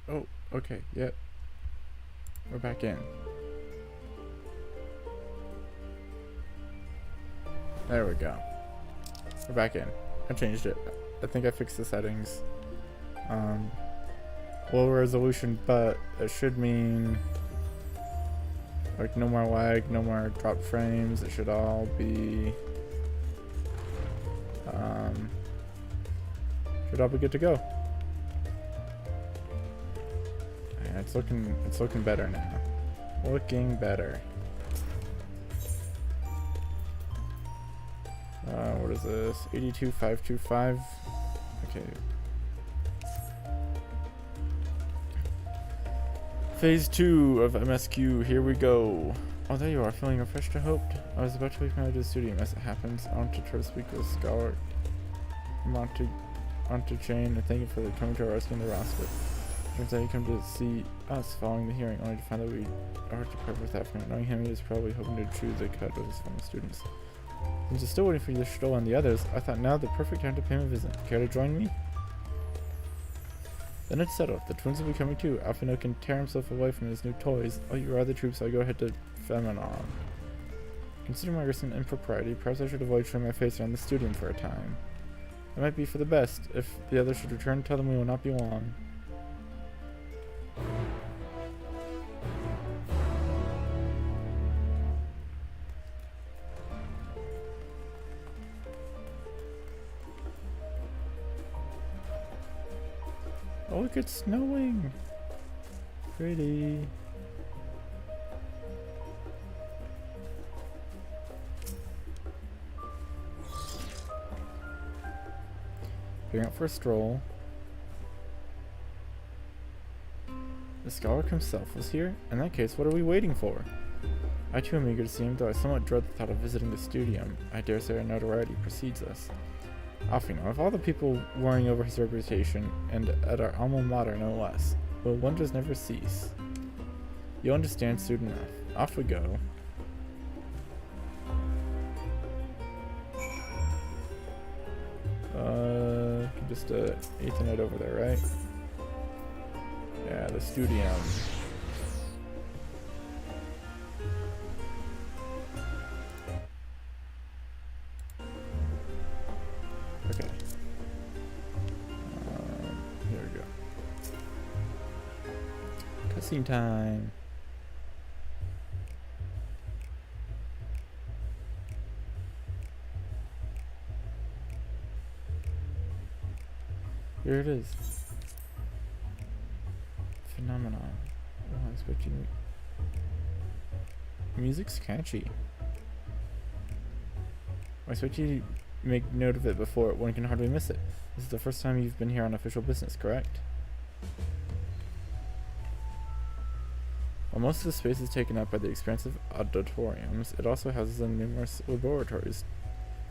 Oh, okay, yep. We're back in. There we go. We're back in. I changed it. I think I fixed the settings. Low resolution, but it should mean like no more lag, no more drop frames. It should all be good to go. Yeah, it's looking better now. Looking better. What is this? 82525. Okay. Phase 2 of MSQ, here we go. Oh, there you are, feeling refreshed, I hoped. I was about to leave my to the studio as it happens. I want to try to speak with Scholar Monte Chain and thank you for coming to our rescue in the roster. Turns out he came to see us following the hearing, only to find that we are to cover with that friend. Knowing him, he is probably hoping to choose a cut with his fellow students. Since he's still waiting for you to Stoll and the others, I thought now the perfect time to pay him a visit. Care to join me? Then it's settled. The twins will be coming too. Alphino can tear himself away from his new toys. Oh, you are the troops, I'll go ahead to Feminon. Considering my recent impropriety, perhaps I should avoid showing my face around the studio for a time. It might be for the best. If the others should return, tell them we will not be long. Oh, look, it's snowing! Pretty. Going out for a stroll. The scholar himself was here? In that case, what are we waiting for? I too am eager to see him, though I somewhat dread the thought of visiting the studio. I dare say our notoriety precedes us. Alphino, of all the people worrying over his reputation, and at our alma mater no less, will wonders never cease? You'll understand soon enough. Off we go. Just Ethernet over there, right? Yeah, the studio. Okay. Here we go. Cutscene time. Here it is. Phenomenon. Oh, I expect you to... Music's catchy. I expect you to make note of it before one can hardly miss it. This is the first time you've been here on official business, correct? While most of the space is taken up by the expansive auditoriums, it also houses numerous laboratories,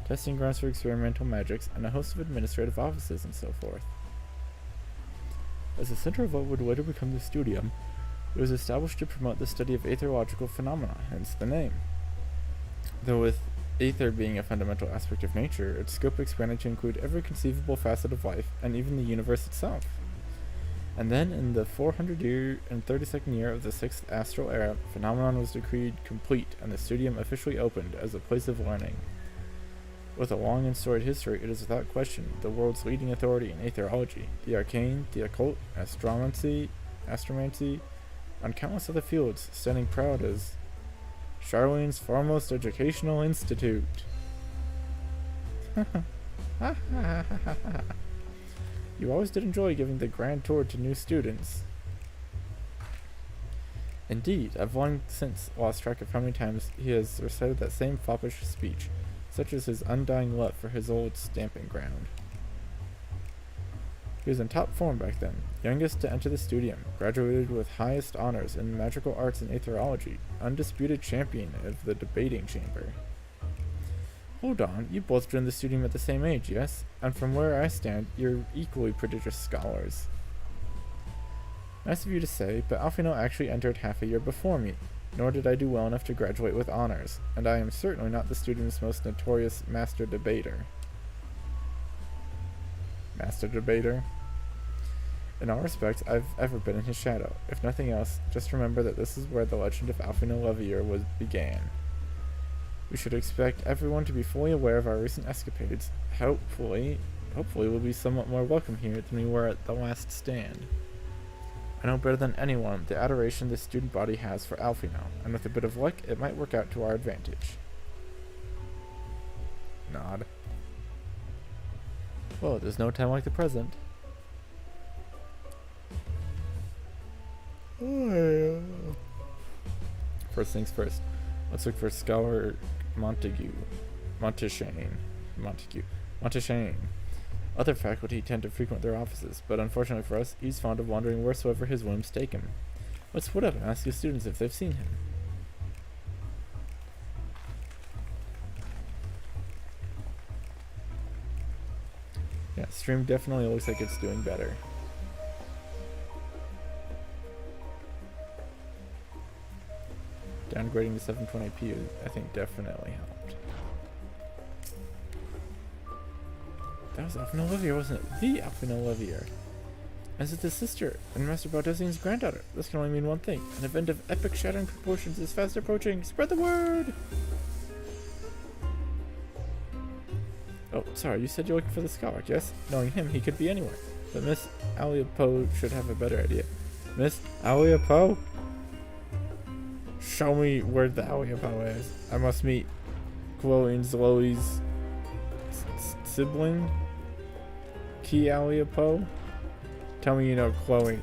testing grounds for experimental magics, and a host of administrative offices and so forth. As the center of what would later become the studium, it was established to promote the study of aetherological phenomena, hence the name. Though with aether being a fundamental aspect of nature, its scope expanded to include every conceivable facet of life, and even the universe itself. And then, in the 432nd year of the 6th Astral Era, Phenomenon was decreed complete, and the studium officially opened as a place of learning. With a long and storied history, it is without question the world's leading authority in aetherology, the arcane, the occult, astromancy, and countless other fields, standing proud as Charlene's foremost educational institute. You always did enjoy giving the grand tour to new students. Indeed, I've long since lost track of how many times he has recited that same foppish speech, such as his undying love for his old stamping ground. He was in top form back then, youngest to enter the studium, graduated with highest honors in magical arts and aetherology, undisputed champion of the debating chamber. Hold on, you both joined the studium at the same age, yes? And from where I stand, you're equally prodigious scholars. Nice of you to say, but Alphino actually entered half a year before me, nor did I do well enough to graduate with honors, and I am certainly not the student's most notorious master debater. Master debater? In all respects, I've ever been in his shadow. If nothing else, just remember that this is where the legend of Alfino Levier began. We should expect everyone to be fully aware of our recent escapades. Hopefully we'll be somewhat more welcome here than we were at the last stand. I know better than anyone the adoration this student body has for Alfino, and with a bit of luck, it might work out to our advantage. Nod. Well, there's no time like the present. First things first. Let's look for Scholar Montague. Montaigne. Other faculty tend to frequent their offices, but unfortunately for us, he's fond of wandering wheresoever his whims take him. Let's split up and ask his students if they've seen him. Yeah, stream definitely looks like it's doing better. Downgrading to 720p, I think, definitely helped. That was Alfino Levier, wasn't it? The Alfino Levier. As is his sister and Master Baldezian's granddaughter. This can only mean one thing. An event of epic shattering proportions is fast approaching. Spread the word! Oh, sorry, you said you're looking for the scholar, yes? Knowing him, he could be anywhere. But Miss Alia Poe should have a better idea. Miss Alia Poe? Show me where the Alia Poe is. I must meet Chloe and Zoe's sibling? Key Alia Poe? Tell me you know Chloe.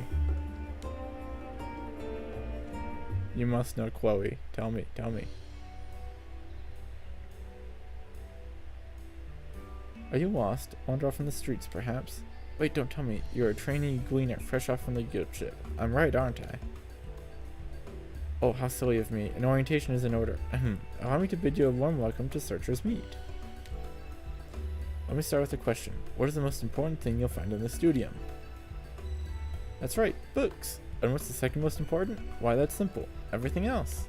You must know Chloe. Tell me. Are you lost? Wander off in the streets, perhaps? Wait, don't tell me. You're a trainee gleaner, fresh off from the guild ship. I'm right, aren't I? Oh, how silly of me. An orientation is in order. Allow me to bid you a warm welcome to Searcher's Meet. Let me start with a question. What is the most important thing you'll find in the studium? That's right, books. And what's the second most important? Why, that's simple. Everything else.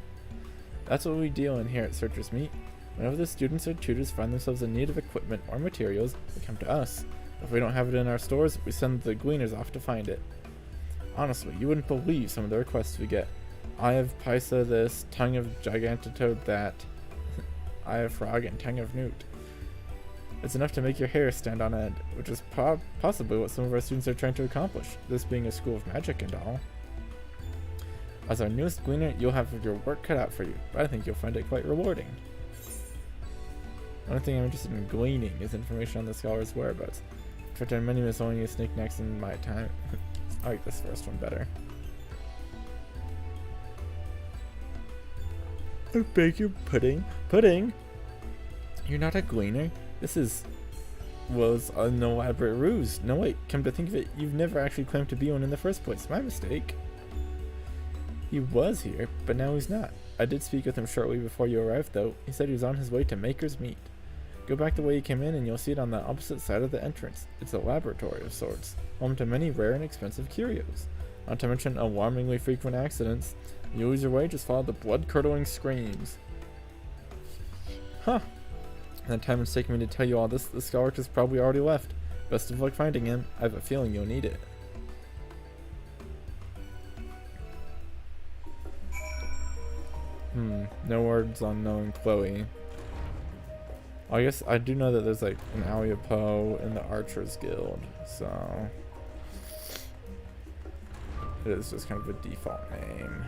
That's what we deal in here at Searcher's Meet. Whenever the students or tutors find themselves in need of equipment or materials, they come to us. If we don't have it in our stores, we send the gleaners off to find it. Honestly, you wouldn't believe some of the requests we get. Eye of Pisa this, tongue of Gigantotode that, eye of frog and tongue of newt. It's enough to make your hair stand on end, which is possibly what some of our students are trying to accomplish, this being a school of magic and all. As our newest gleaner, you'll have your work cut out for you, but I think you'll find it quite rewarding. The only thing I'm interested in gleaning is information on the scholar's whereabouts. I've done many miscellaneous knickknacks in my time. I like this first one better. I beg your pudding? Pudding? You're not a gleaner? This was an elaborate ruse. No wait, come to think of it, you've never actually claimed to be one in the first place. My mistake. He was here, but now he's not. I did speak with him shortly before you arrived though. He said he was on his way to Maker's Meet. Go back the way you came in and you'll see it on the opposite side of the entrance. It's a laboratory of sorts, home to many rare and expensive curios. Not to mention alarmingly frequent accidents. You lose your way, just follow the blood-curdling screams. Huh. And the time it's taken me to tell you all this, the scholar has probably already left. Best of luck finding him. I have a feeling you'll need it. No words on knowing Chloe. I guess I do know that there's like an Alia Poe in the Archers Guild, so it is just kind of a default name.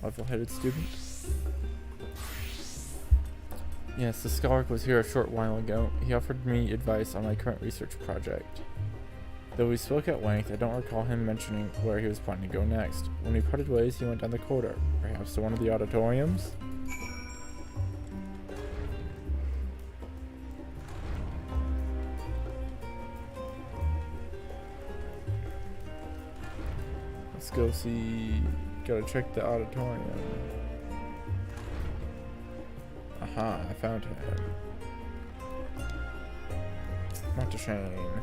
Level-headed student. Yes, the scholar was here a short while ago. He offered me advice on my current research project. Though we spoke at length, I don't recall him mentioning where he was planning to go next. When we parted ways, he went down the corridor, perhaps to one of the auditoriums? Let's go see. Gotta check the auditorium. Aha, I found him. Not a shame.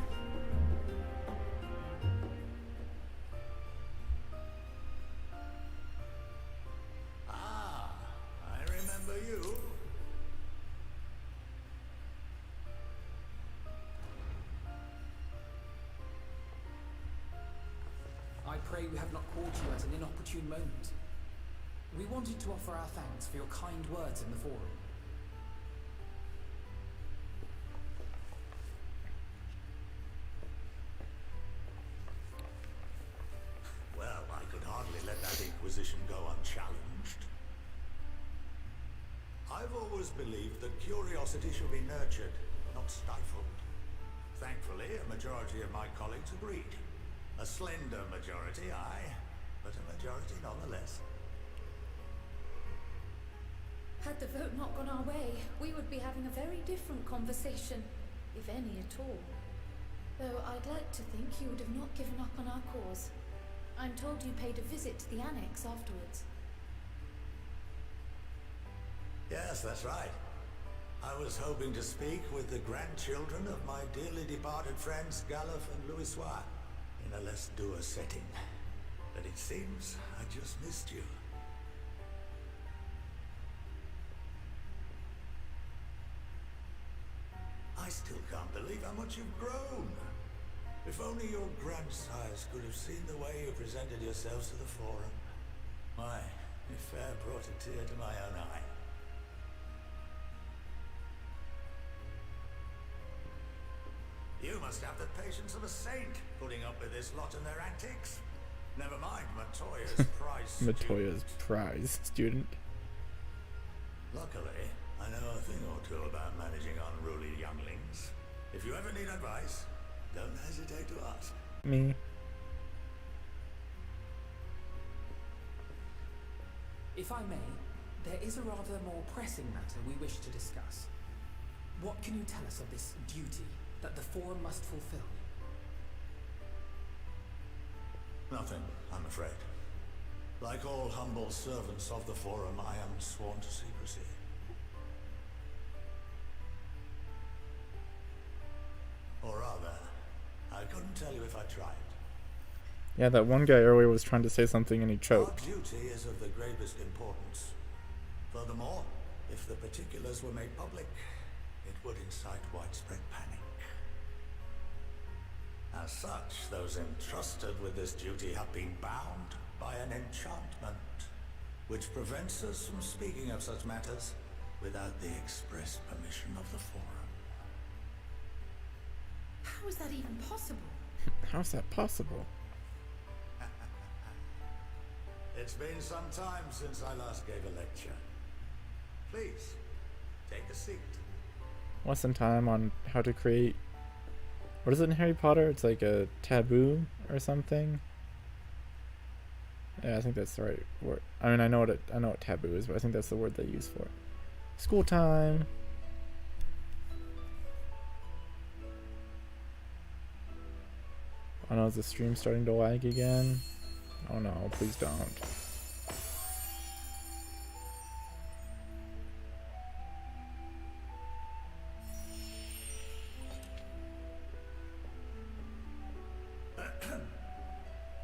pray we have not called you at an inopportune moment. We wanted to offer our thanks for your kind words in the forum. Well, I could hardly let that inquisition go unchallenged. I've always believed that curiosity should be nurtured, not stifled. Thankfully, a majority of my colleagues agreed. A slender majority, aye, but a majority nonetheless. Had the vote not gone our way, we would be having a very different conversation, if any at all. Though I'd like to think you would have not given up on our cause. I'm told you paid a visit to the annex afterwards. Yes, that's right. I was hoping to speak with the grandchildren of my dearly departed friends Galuf and Louisois in a less dour setting. But it seems I just missed you. I still can't believe how much you've grown. If only your grandsires could have seen the way you presented yourselves to the forum. Why, it fair brought a tear to my own eye. You must have the patience of a saint, putting up with this lot and their antics. Never mind Matoya's prize student. Matoya's prize student. Luckily, I know a thing or two about managing unruly younglings. If you ever need advice, don't hesitate to ask. Me. If I may, there is a rather more pressing matter we wish to discuss. What can you tell us of this duty that the forum must fulfill? Nothing, I'm afraid. Like all humble servants of the forum, I am sworn to secrecy. Or rather, I couldn't tell you if I tried. Yeah, that one guy earlier was trying to say something and he Our choked. duty is of the gravest importance. Furthermore, if the particulars were made public, it would incite widespread panic. As such, those entrusted with this duty have been bound by an enchantment, which prevents us from speaking of such matters without the express permission of the forum. How is that even possible? How's that possible? It's been some time since I last gave a lecture. Please, take a seat. Lesson time on how to create. What is it in Harry Potter? It's like a taboo or something. Yeah, I think that's the right word. I mean, I know what taboo is, but I think that's the word they use for it. School time. Oh no, is the stream starting to lag again? Oh no, please don't.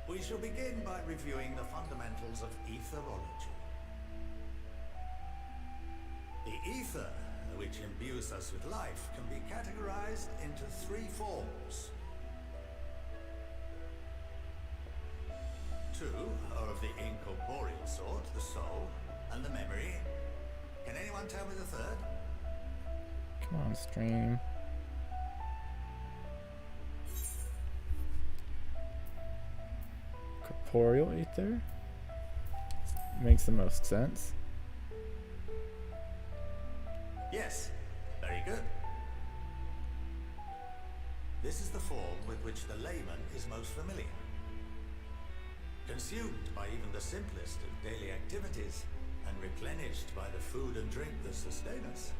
We shall begin by reviewing the fundamentals of etherology. The ether, which imbues us with life, can be categorized into three forms. Two are of the incorporeal sort, the soul and the memory. Can anyone tell me the third? Come on, stream. Corporeal ether? Makes the most sense. Yes, very good. This is the form with which the layman is most familiar. Consumed by even the simplest of daily activities and replenished by the food and drink that sustain us,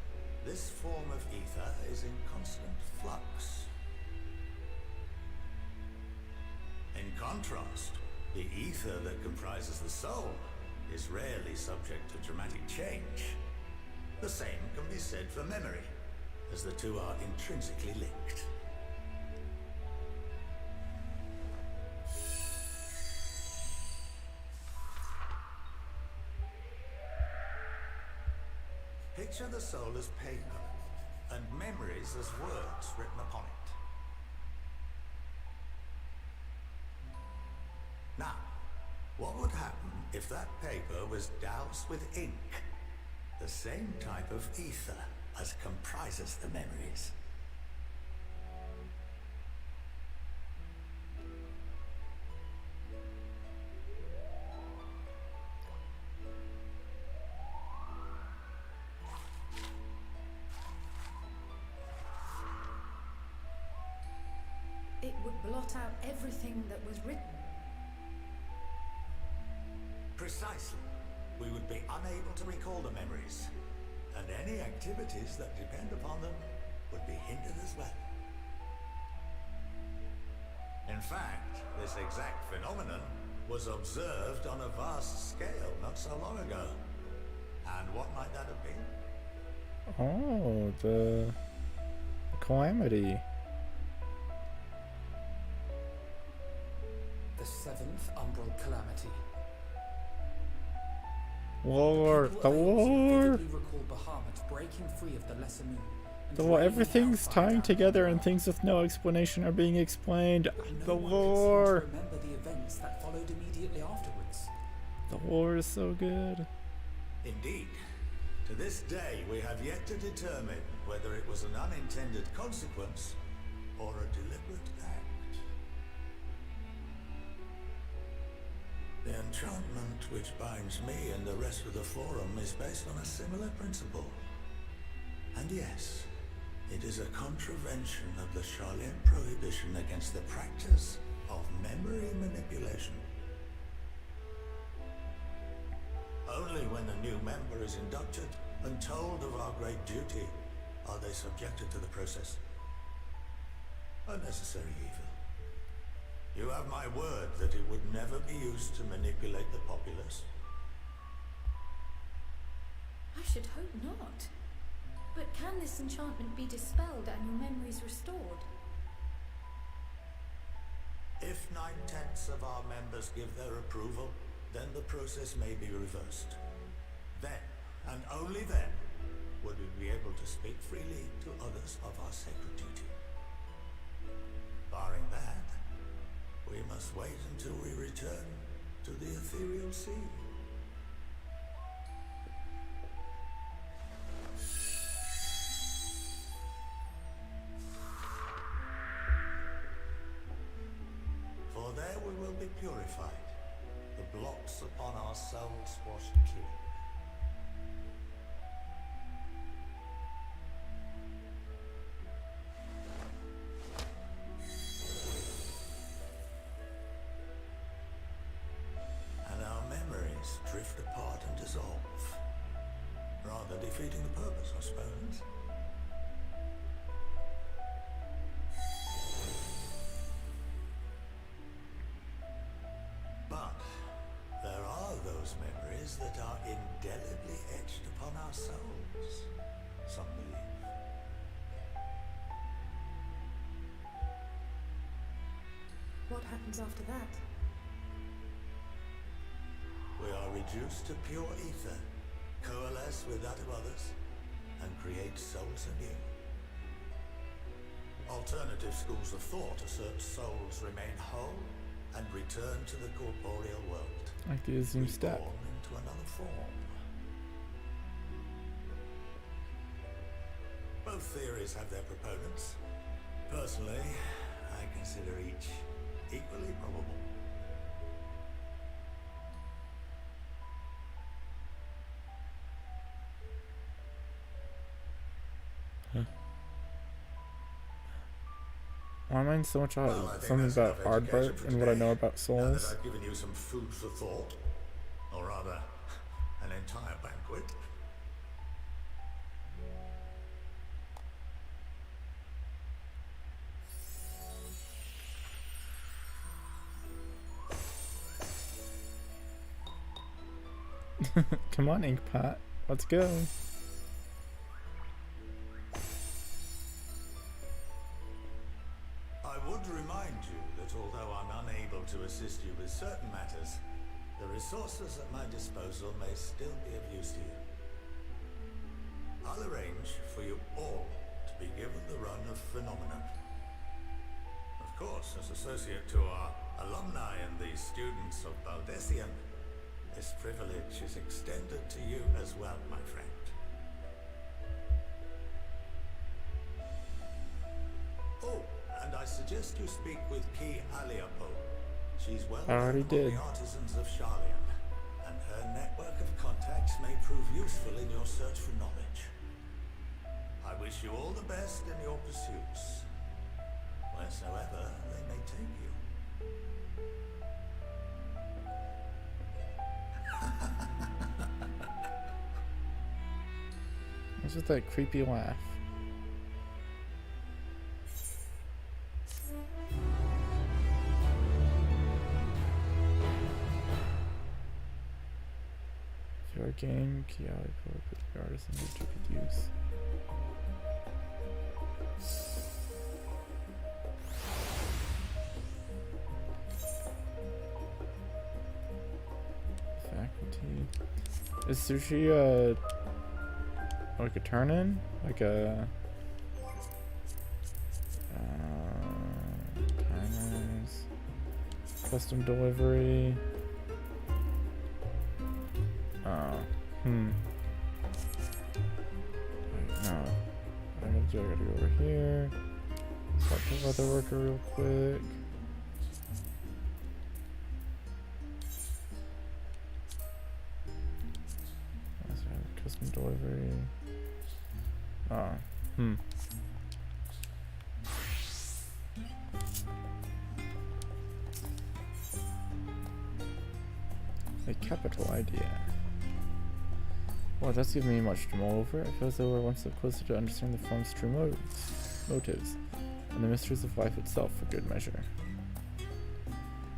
this form of ether is in constant flux. In contrast, the ether that comprises the soul is rarely subject to dramatic change. The same can be said for memory, as the two are intrinsically linked. Picture the soul as paper, and memories as words written upon it. Now, What would happen if that paper was doused with ink? The same type of ether as comprises the memories. It would blot out everything that was written. Precisely. We would be unable to recall the memories, and any activities that depend upon them would be hindered as well. In fact, this exact phenomenon was observed on a vast scale not so long ago. And what might that have been? Oh, the calamity. The seventh umbral calamity. War, People the are able to war. vividly recall Bahamut breaking free of the lesser moon and The war. raining Everything's hellfire tying down together on and the things with no explanation are being explained. And The no one war. could seem to remember the events that followed immediately afterwards. The war is so good. Indeed. To this day, we have yet to determine whether it was an unintended consequence or a deliberate act. The enchantment which binds me and the rest of the Forum is based on a similar principle. And yes, it is a contravention of the Charlian prohibition against the practice of memory manipulation. Only when a new member is inducted and told of our great duty are they subjected to the process. A necessary evil. You have my word that it would never be used to manipulate the populace. I should hope not. But can this enchantment be dispelled and your memories restored? If 9/10 of our members give their approval, then the process may be reversed. Then, and only then, would we be able to speak freely to others of our sacred duty. Barring that, we must wait until we return to the ethereal sea. For there we will be purified, the blots upon our souls washed clean. And our memories drift apart and dissolve, rather defeating the purpose, I suppose. But there are those memories that are indelibly etched upon our souls, some believe. What happens after that? We are reduced to pure ether, coalesce with that of others, and create souls anew. Alternative schools of thought assert souls remain whole and return to the corporeal world, Like the Zoom step. reborn into another form. Both theories have their proponents. Personally, I consider each equally probable. Why am I so much Well, I about think something that's about enough education Aardbart for and what I today. know about Now that souls? I've given you some food for thought, or rather, an entire banquet. Come on, Inkpot. Let's go. I would remind you that although I'm unable to assist you with certain matters, the resources at my disposal may still be of use to you. I'll arrange for you all to be given the run of Phenomenon. Of course, as associate to our alumni and the students of Baldessian, this privilege is extended to you as well, my friend. Oh, and I suggest you speak with Ki Aliapo. She's well I already known did. among the artisans of Sharlayan, and her network of contacts may prove useful in your search for knowledge. I wish you all the best in your pursuits, wheresoever they may take you. What's with that creepy laugh? If you're a game, key alley for the artisan that you could use. Faculty. Is sushi like a turn-in? Like a timers, custom delivery. No. I gotta go over here. Start the weather worker real quick. Custom delivery. A capital idea. Well, that's giving me much to mull over. I feel as though we're one step closer to understanding the form's true motives, and the mysteries of life itself for good measure.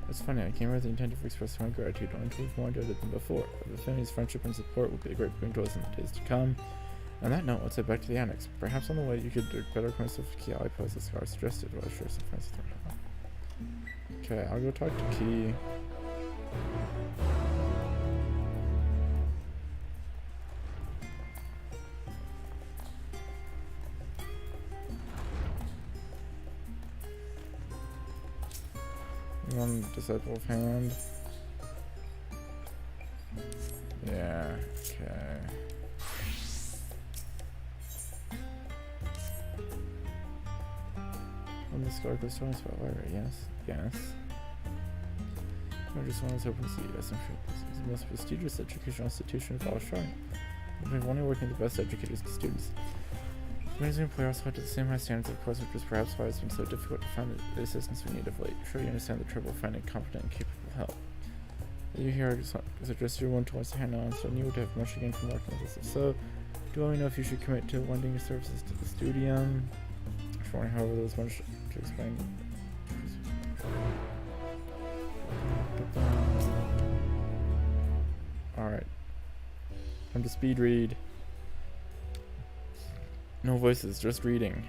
It's funny, I came here with the intent of expressing my gratitude, only to leave more indebted than before. But the family's friendship and support will be a great boon to us in the days to come. On that note, let's head back to the annex. Perhaps on the way you could better acquaint yourself with Key Outpost as Scar suggested, while I share some friends with her. Okay, I'll go talk to Key. One Disciple of Hand. Yeah, okay. When the Scar goes telling us about Lyra, yes. I just was hoping to see yes, I'm sure this is the most prestigious educational institution of all Sharn. We've only working with the best educators and students. The amazing employer also held to the same high standards, of course, which is perhaps why it's been so difficult to find the assistance we need of late. Sure, you understand the trouble finding competent and capable help. You here are just suggest you're one to us to hand on, so you would have much to gain from working with us. If so, do let me know if you should commit to lending your services to the studium. If wondering, however, there was much to explain. Alright. Time to speed read. No voices, just reading.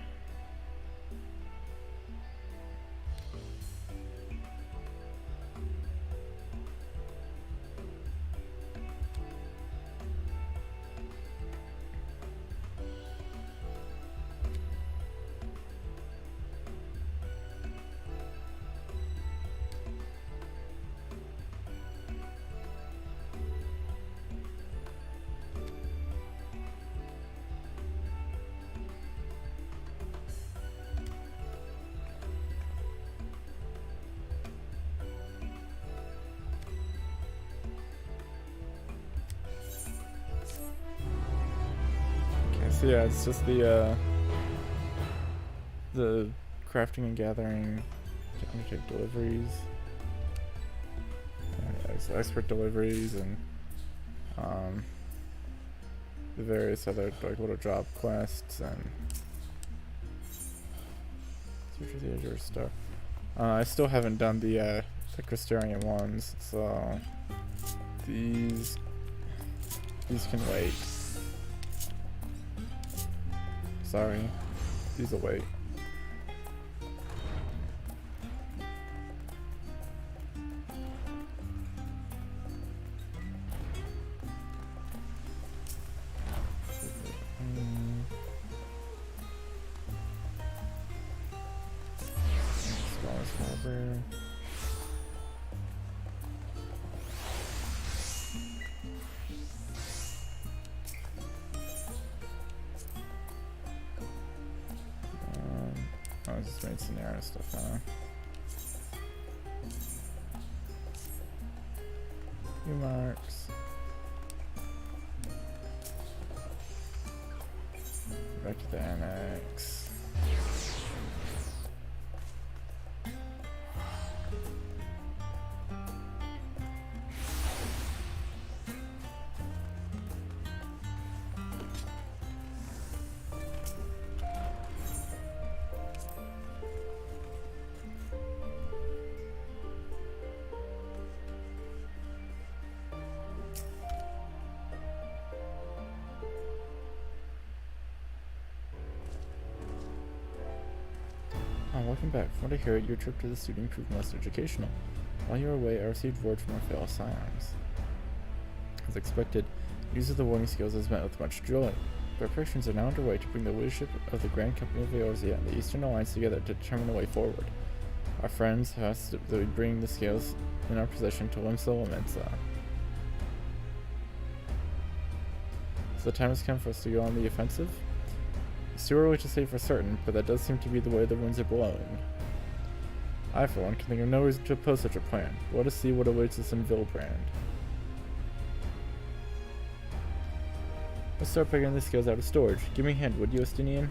So yeah, it's just the crafting and gathering to undertake deliveries, expert deliveries, and the various other like little job quests and search for the Azure stuff. I still haven't done the Crystarian ones, so these can wait. Sorry, these will wait. Smallest harbor. Oh, it's just main scenario stuff, huh? Few marks. Back to the annex. Welcome back. From what I hear, your trip to the studio proved most educational. While you were away, I received word from our fellow scions. As expected, use of the warning skills was met with much joy. Preparations are now underway to bring the leadership of the Grand Company of Eorzea and the Eastern Alliance together to determine the way forward. Our friends have asked that we bring the scales in our possession to Limsel Mensa. So the time has come for us to go on the offensive? It's too early to say for certain, but that does seem to be the way the winds are blowing. I, for one, can think of no reason to oppose such a plan. Let us see what awaits us in Vilbrand. Let's start by getting the scales out of storage. Give me a hand, would you, Estinian?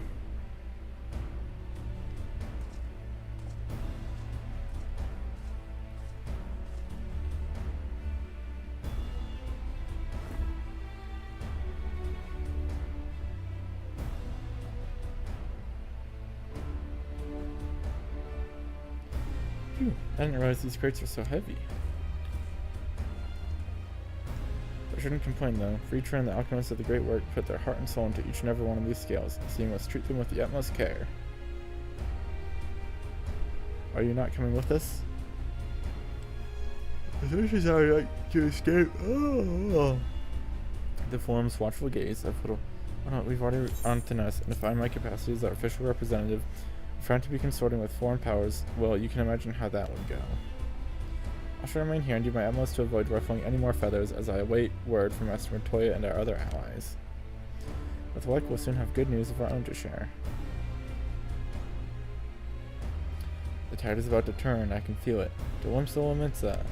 Phew, I didn't realize these crates are so heavy. I shouldn't complain though. For each run, the alchemists of the great work put their heart and soul into each and every one of these scales, so you must treat them with the utmost care. Are you not coming with us? This is how I like to escape. Oh. The forum's watchful gaze of little. Oh no, we've already on thin ice, and if I in my capacity as our official representative found to be consorting with foreign powers, well, you can imagine how that would go. I shall remain here and do my utmost to avoid ruffling any more feathers as I await word from Master Montoya and our other allies. With luck, we'll soon have good news of our own to share. The tide is about to turn, I can feel it. To Limsel Mensa.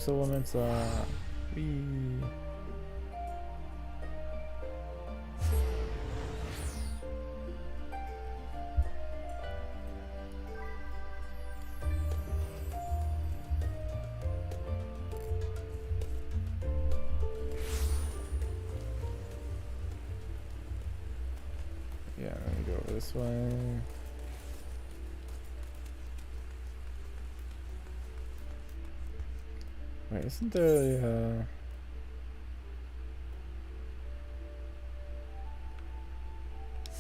To Mensa. Whee. Yeah, let me go over this way. Wait, isn't there a,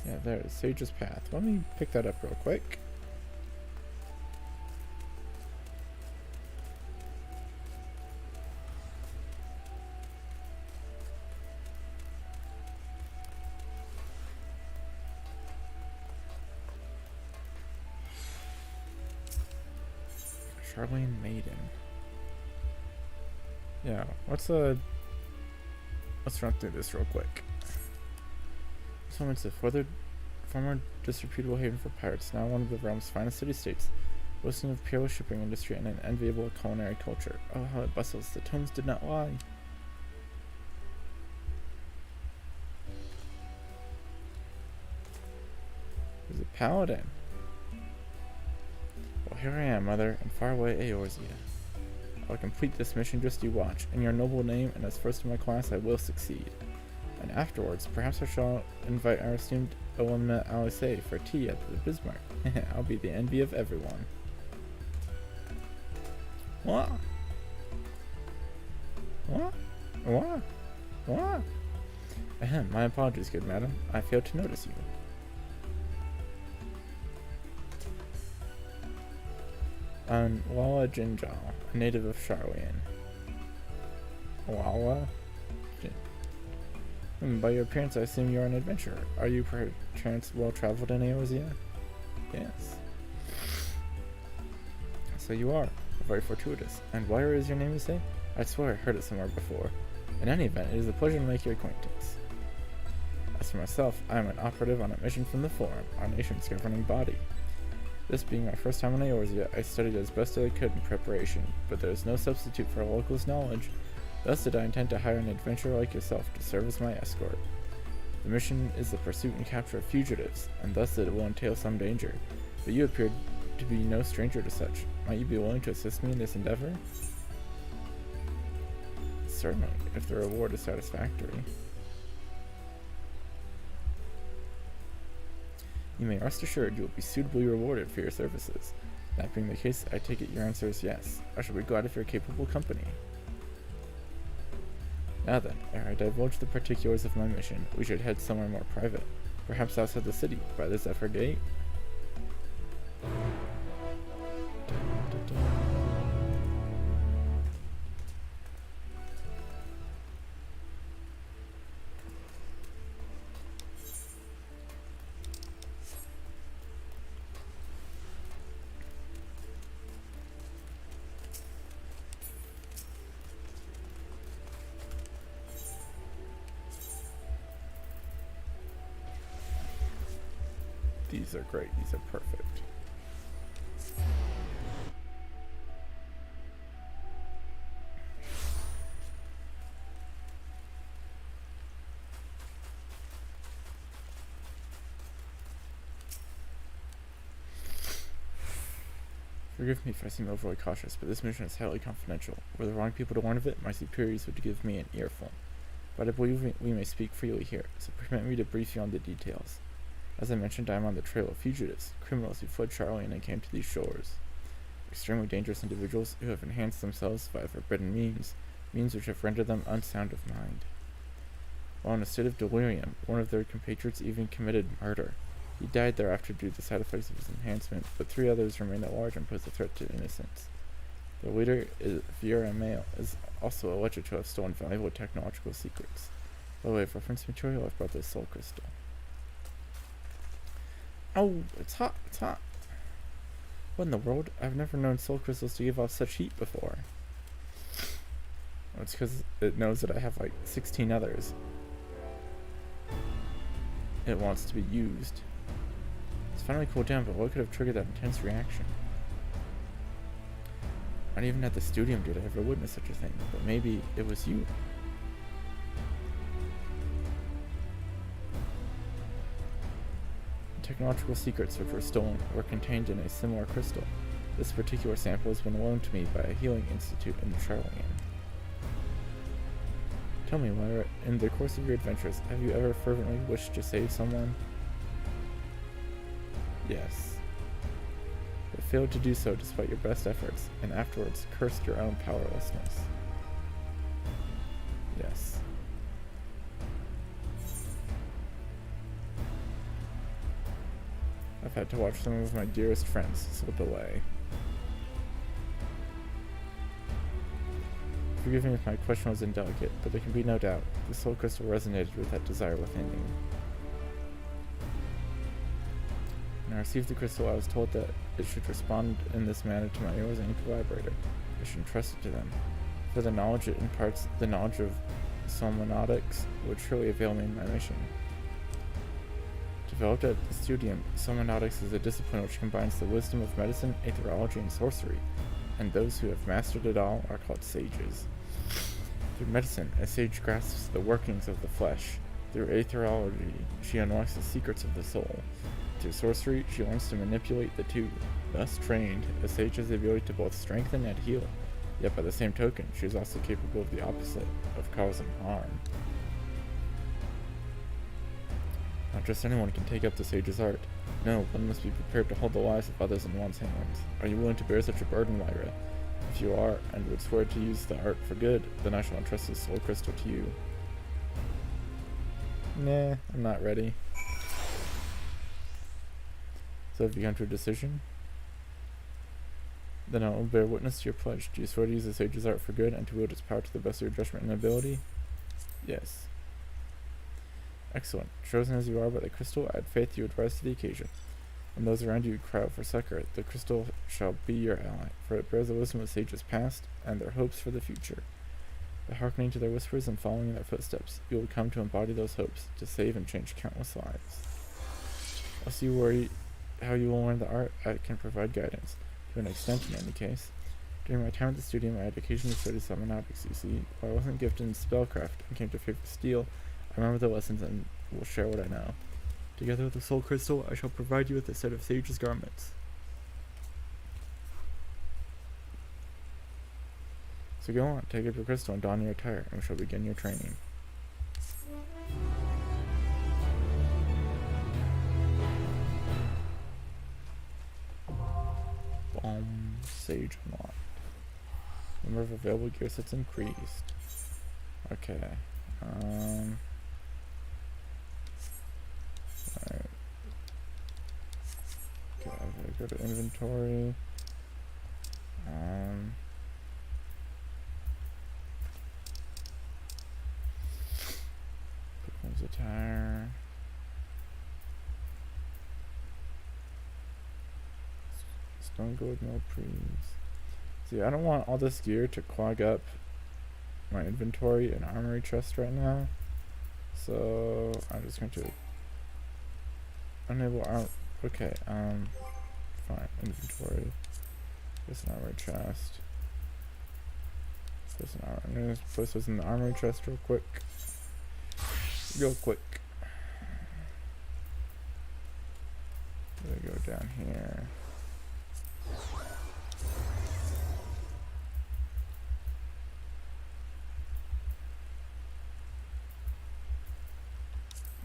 yeah, there it is, Sage's Path. Let me pick that up real quick. Charlene Maiden. Yeah, let's run through this real quick. Someone said, former disreputable haven for pirates, now one of the realm's finest city-states, boasting of peerless shipping industry and an enviable culinary culture. Oh, how it bustles! The tomes did not lie. There's a paladin. Well, here I am, mother, in faraway Eorzea. I'll complete this mission, just you watch. In your noble name, and as first in my class, I will succeed. And afterwards, perhaps I shall invite our esteemed Olamna Alice for tea at the Bismarck. I'll be the envy of everyone. What? What? What? What? Ahem, my apologies, good madam. I failed to notice you. Lala Jinjal, a native of Charlian. Lala? By your appearance, I assume you are an adventurer. Are you perchance well-traveled in Eorzea? Yes. So you are. Very fortuitous. And Wire is your name, you say? I swear I heard it somewhere before. In any event, it is a pleasure to make your acquaintance. As for myself, I am an operative on a mission from the Forum, our nation's governing body. This being my first time on Eorzea, I studied as best I could in preparation, but there is no substitute for a local's knowledge. Thus did I intend to hire an adventurer like yourself to serve as my escort. The mission is the pursuit and capture of fugitives, and thus it will entail some danger, but you appear to be no stranger to such. Might you be willing to assist me in this endeavor? Certainly, if the reward is satisfactory. You may rest assured you will be suitably rewarded for your services. That being the case, I take it your answer is yes. I shall be glad of your capable company. Now then, ere I divulge the particulars of my mission, we should head somewhere more private. Perhaps outside the city, by the Zephyr Gate? These are great. These are perfect. Forgive me if I seem overly cautious, but this mission is highly confidential. Were the wrong people to learn of it, my superiors would give me an earful. But I believe we may speak freely here, so permit me to brief you on the details. As I mentioned, I am on the trail of fugitives, criminals who fled Charlian and came to these shores. Extremely dangerous individuals who have enhanced themselves by forbidden means which have rendered them unsound of mind. While in a state of delirium, one of their compatriots even committed murder. He died thereafter due to the side effects of his enhancement, but 3 others remain at large and pose a threat to innocence. The leader, Viera Mail, is also alleged to have stolen valuable technological secrets. By way of reference material, I've brought this soul crystal. Oh, it's hot, it's hot. What in the world? I've never known soul crystals to give off such heat before. Well, it's because it knows that I have like 16 others. It wants to be used. It's finally cooled down, but what could have triggered that intense reaction? Not even at the studium did I ever witness such a thing, but maybe it was you. Technological secrets which were stolen were contained in a similar crystal. This particular sample has been loaned to me by a healing institute in Charlian. Tell me, Lyra, in the course of your adventures, have you ever fervently wished to save someone? Yes. But failed to do so despite your best efforts, and afterwards cursed your own powerlessness. Yes. I've had to watch some of my dearest friends slip away. Forgive me if my question was indelicate, but there can be no doubt the soul crystal resonated with that desire within you. When I received the crystal, I was told that it should respond in this manner to my Eorzea collaborator. I should entrust it to them. For the knowledge it imparts, the knowledge of somnotics would surely avail me in my mission. Developed at the studium, somnotics is a discipline which combines the wisdom of medicine, aetherology, and sorcery, and those who have mastered it all are called sages. Through medicine, a sage grasps the workings of the flesh. Through aetherology, she unlocks the secrets of the soul. Through sorcery, she learns to manipulate the two. Thus trained, a sage has the ability to both strengthen and heal. Yet by the same token, she is also capable of the opposite, of causing harm. Not just anyone can take up the sage's art. No, one must be prepared to hold the lives of others in one's hands. Are you willing to bear such a burden, Lyra? If you are, and would swear to use the art for good, then I shall entrust this soul crystal to you. Nah, I'm not ready. So have you come to a decision? Then I will bear witness to your pledge. Do you swear to use the sage's art for good and to wield its power to the best of your judgment and ability? Yes. Excellent. Chosen as you are by the crystal, I had faith you would rise to the occasion. When those around you cry out for succor, the crystal shall be your ally, for it bears the wisdom of sages past and their hopes for the future. By hearkening to their whispers and following their footsteps, you will come to embody those hopes, to save and change countless lives. Whilst you worry how you will learn the art, I can provide guidance, to an extent in any case. During my time at the studio, I had occasionally studied cymatics, you see. While I wasn't gifted in spellcraft and came to favor steel, I remember the lessons and will share what I know. Together with the soul crystal, I shall provide you with a set of sage's garments. So go on, take up your crystal and don your attire, and we shall begin your training. Sage unlocked. Number of available gear sets increased. Okay. Alright. Okay, I'm gonna go to inventory. One's attire. Stone gold mill prees. See, I don't want all this gear to clog up my inventory and armory chest right now. So I'm just going to enable arm. Okay, fine. Inventory. There's an armory chest. There's an armory. I'm gonna place this in the armory chest real quick. Real quick. We go down here.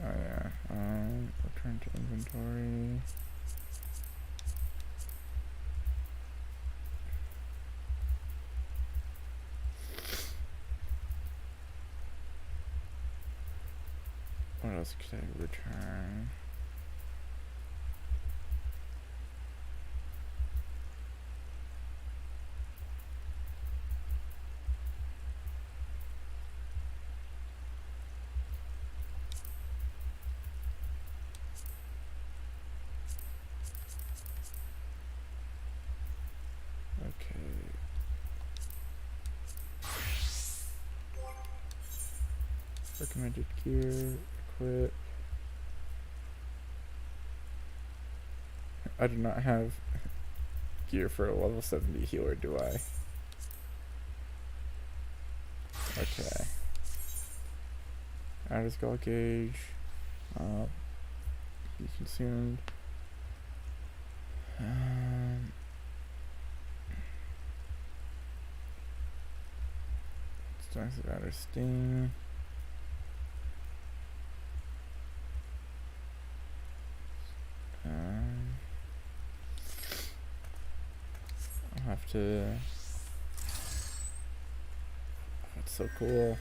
Oh yeah. Return to inventory. What else could I return? Recommended gear, equip. I do not have gear for a level 70 healer, do I? Okay. Add a skull gauge. Be consumed. Stacks of outer sting. I'll have to. That's so cool.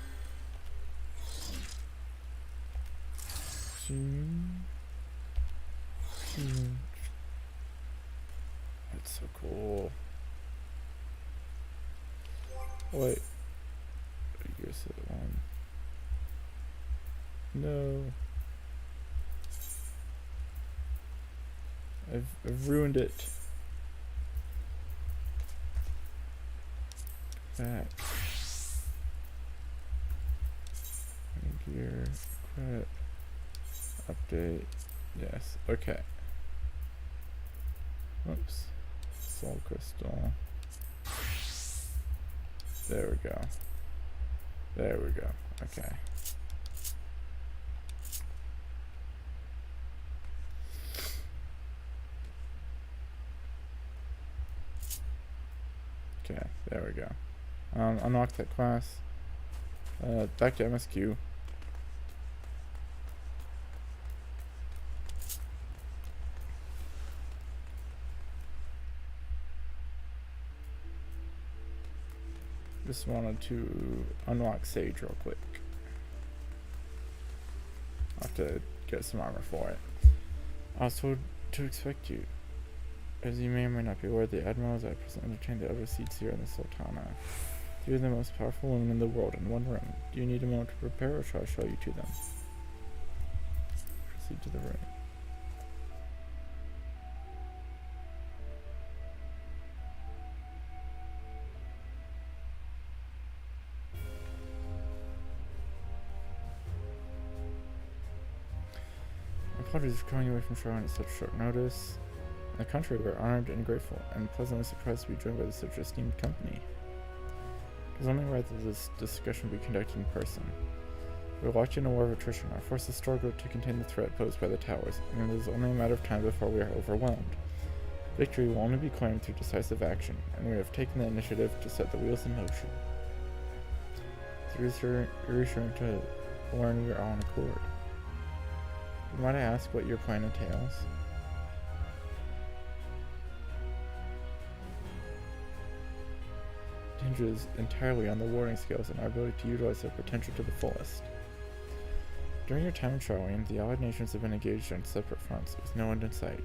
That's so cool. Wait. I guess it one. No. I've ruined it. Back. Gear, equip, update. Yes. Okay. Oops. Soul crystal. There we go. There we go. Okay. Okay, there we go. Unlock that class. Back to MSQ. Just wanted to unlock Sage real quick. I'll have to get some armor for it. I was told to expect you. As you may or may not be aware, the admirals I present entertain the other seats here in the Sultana. Three of the most powerful women in the world in one room. Do you need a moment to prepare, or shall I show you to them? Proceed to the room. apologies for coming away from Charlotte at such short notice. On the contrary, we're honored and grateful, and pleasantly surprised to be joined by such esteemed company. It is only right that this discussion be conducted in person. We are watching a war of attrition. Our forces struggle to contain the threat posed by the towers, and it is only a matter of time before we are overwhelmed. Victory will only be claimed through decisive action, and we have taken the initiative to set the wheels in motion. It's reassuring to learn we are on accord. Might I ask what your plan entails? It hinges entirely on the warding skills and our ability to utilize their potential to the fullest. During your time in Charlene, the Allied nations have been engaged on separate fronts, with no end in sight.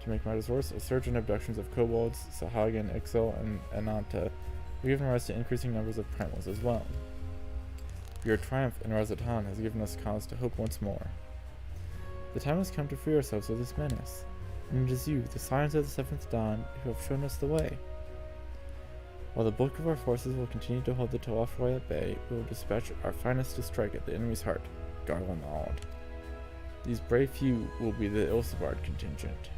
To make matters worse, a surge in abductions of kobolds, Sahagin, Ixil, and Ananta have given rise to increasing numbers of primals as well. Your triumph in Razatan has given us cause to hope once more. The time has come to free ourselves of this menace, and it is you, the Scions of the Seventh Dawn, who have shown us the way. While the bulk of our forces will continue to hold the Telophoroi at bay, we will dispatch our finest to strike at the enemy's heart, Garlemald. These brave few will be the Ilsebard contingent.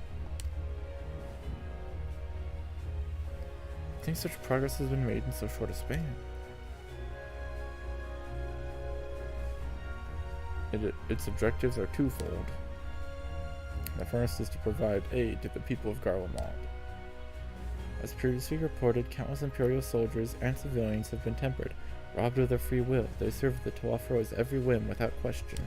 I think such progress has been made in so short a span. Its objectives are twofold. The first is to provide aid to the people of Garlemald. As previously reported, countless Imperial soldiers and civilians have been tempered, robbed of their free will. They serve the Telophoroi's every whim without question.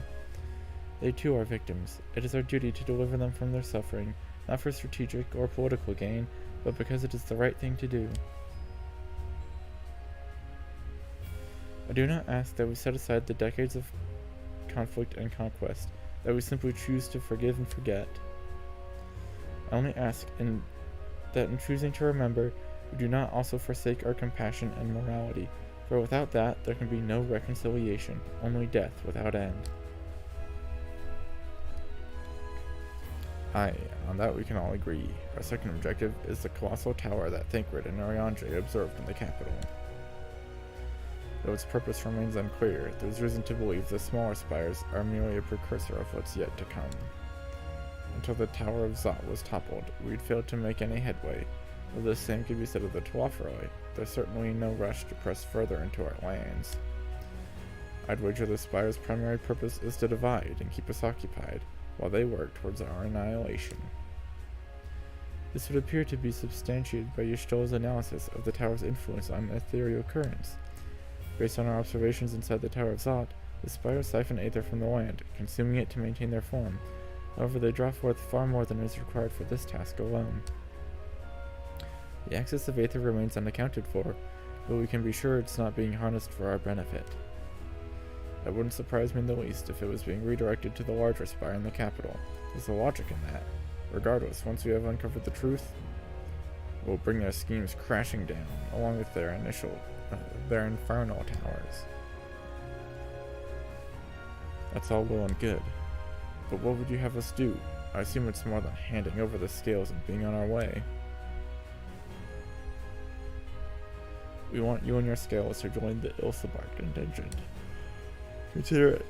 They too are victims. It is our duty to deliver them from their suffering, not for strategic or political gain, but because it is the right thing to do. I do not ask that we set aside the decades of conflict and conquest, that we simply choose to forgive and forget. I only ask that in choosing to remember, we do not also forsake our compassion and morality, for without that there can be no reconciliation, only death without end. Aye, on that we can all agree. Our second objective is the colossal tower that Thancred and Ariandre observed in the capital. Though its purpose remains unclear, there is reason to believe the smaller spires are merely a precursor of what's yet to come. Until the Tower of Zot was toppled, we'd failed to make any headway. Though the same could be said of the Telophoroi, there's certainly no rush to press further into our lands. I'd wager the spire's primary purpose is to divide and keep us occupied, while they work towards our annihilation. This would appear to be substantiated by Y'shtol's analysis of the tower's influence on ethereal currents. Based on our observations inside the Tower of Zot, the spires siphon aether from the land, consuming it to maintain their form. However, they draw forth far more than is required for this task alone. The excess of aether remains unaccounted for, but we can be sure it's not being harnessed for our benefit. It wouldn't surprise me in the least if it was being redirected to the larger spire in the capital. There's a logic in that. Regardless, once we have uncovered the truth, we'll bring their schemes crashing down, along with their infernal towers. That's all well and good. But what would you have us do? I assume it's more than handing over the scales and being on our way. We want you and your scales to join the Ilsebard contingent. Consider it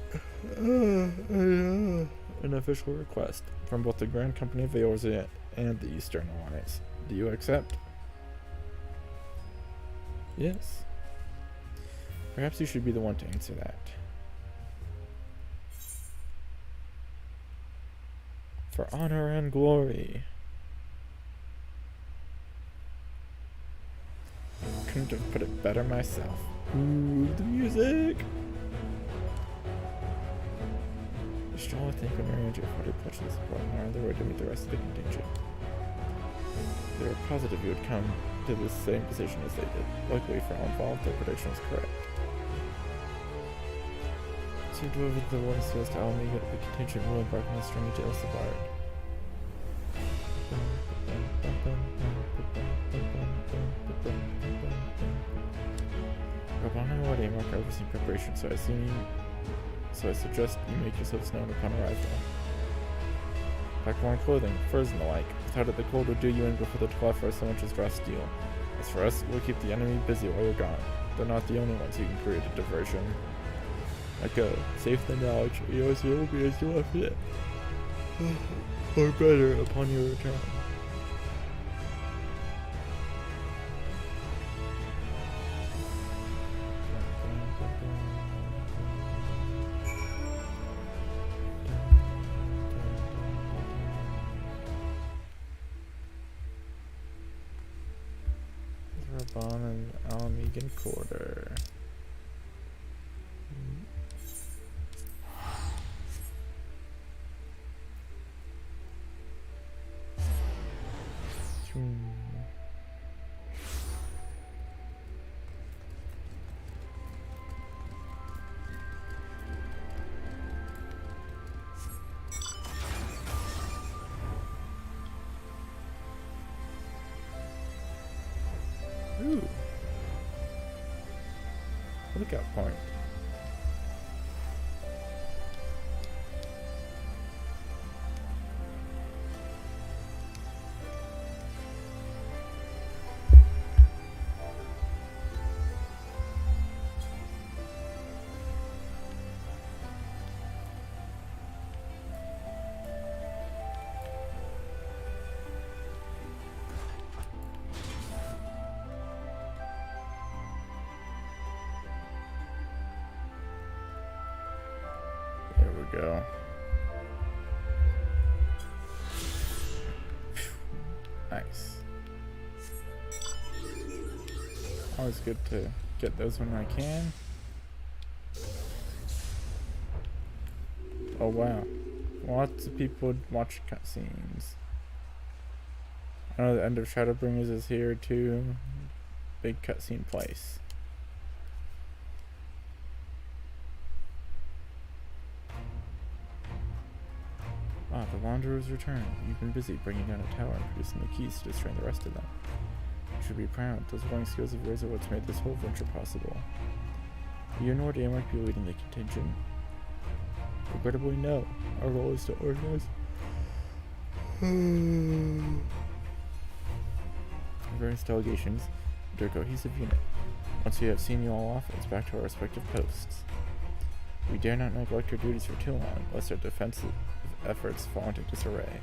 an official request from both the Grand Company of Eorzea and the Eastern Alliance. Do you accept? Yes. Perhaps you should be the one to answer that. For honor and glory. Couldn't have put it better myself. Ooh, the music! Y'shtol, I think, and Ariandre have already pledged their support and are on their way to meet the rest of the contingent. They were positive you would come to the same decision as they did. Luckily for all involved, their prediction was correct. So you delivered the warning seals to Almega, the contingent will embark on this journey to Ilsebard. Upon our already mark our overseeing preparation, so I suggest you make yourselves known upon arrival. Pack warm clothing, furs and the like. Without it, the cold would do you in before the Telophoroi so much as draw steel. As for us, we'll keep the enemy busy while you're gone. They're not the only ones who can create a diversion. Now go, safe the knowledge, Eorzea will be as you left it. or better upon your return. Rabon and Alamegan Quarter. Ooh. Lookout point. There we go. Nice. Always good to get those when I can. Oh wow. Lots of people watch cutscenes. I know the end of Shadowbringers is here too. Big cutscene place. Ah, the Wanderer's return. You've been busy bringing down a tower and producing the keys to destroy the rest of them. You should be proud. Those warring skills of yours are what's made this whole venture possible. You and Lord might be leading the contingent. Regrettably, no. Our role is to organize various delegations into a cohesive unit. Once we have seen you all off, it's back to our respective posts. We dare not neglect our duties for too long, lest our defensive efforts fall into disarray.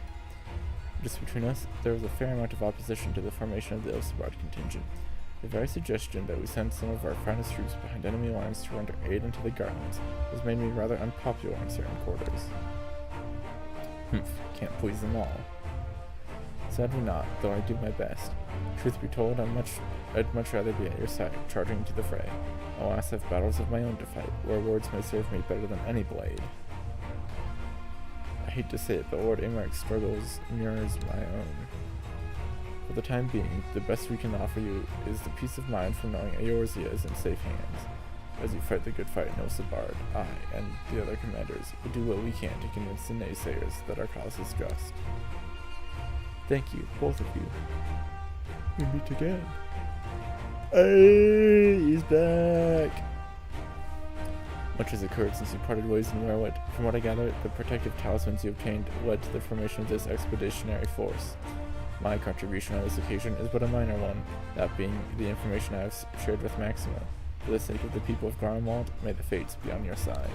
Just between us, there was a fair amount of opposition to the formation of the Ilsabard contingent. The very suggestion that we send some of our finest troops behind enemy lines to render aid into the Garlands has made me rather unpopular in certain quarters. Can't please them all. Sadly not, though I do my best. Truth be told, I'd much rather be at your side, charging into the fray. Alas, I've battles of my own to fight, where words may serve me better than any blade. I hate to say it, but Lord Amaric's struggles mirrors my own. For the time being, the best we can offer you is the peace of mind from knowing Eorzea is in safe hands. As you fight the good fight in Ilsabard, I and the other commanders will do what we can to convince the naysayers that our cause is just. Thank you, both of you. We meet again. Hey, he's back! Much has occurred since you parted ways in Werewolf. From what I gather, the protective talismans you obtained led to the formation of this expeditionary force. My contribution on this occasion is but a minor one, that being the information I have shared with Maxima. For the sake of the people of Garlemald, may the fates be on your side.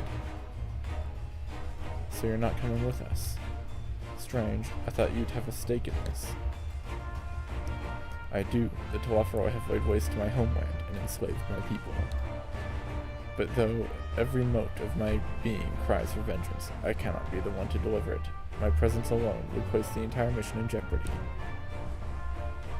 So you're not coming with us. Strange, I thought you'd have a stake in this. I do. The Telophoroi have laid waste to my homeland and enslaved my people. But though every mote of my being cries for vengeance, I cannot be the one to deliver it. My presence alone would place the entire mission in jeopardy.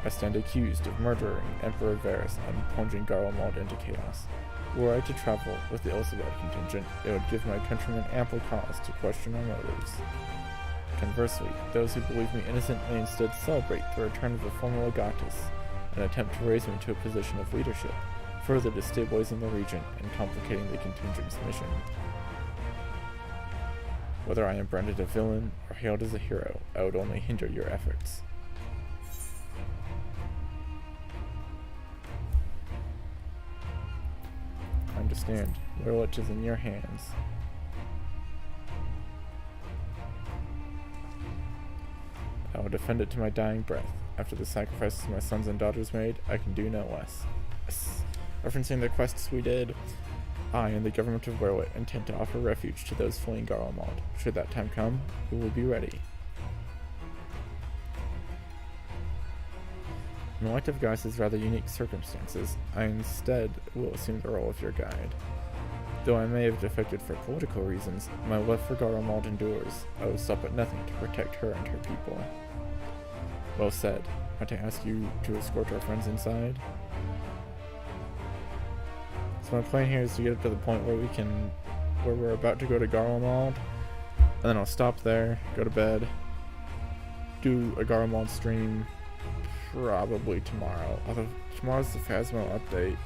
I stand accused of murdering Emperor Varus and plunging Garlemald into chaos. Were I to travel with the Ilsabard contingent, it would give my countrymen ample cause to question our motives. Conversely, those who believe me innocent may instead celebrate the return of the former legatus and attempt to raise me to a position of leadership, further destabilizing the region and complicating the contingent's mission. Whether I am branded a villain or hailed as a hero, I would only hinder your efforts. I understand. Werewolf is in your hands. I will defend it to my dying breath. After the sacrifices my sons and daughters made, I can do no less. Yes. Referencing the quests we did. I and the government of Werwit intend to offer refuge to those fleeing Garlemald. Should that time come, we will be ready. In light of Gaius' rather unique circumstances, I instead will assume the role of your guide. Though I may have defected for political reasons, my love for Garlemald endures. I will stop at nothing to protect her and her people. Well said. Might I ask you to escort our friends inside? So my plan here is to get up to the point where we're about to go to Garlemald, and then I'll stop there, go to bed, do a Garlemald stream, probably tomorrow. Although tomorrow's the Phasmo update.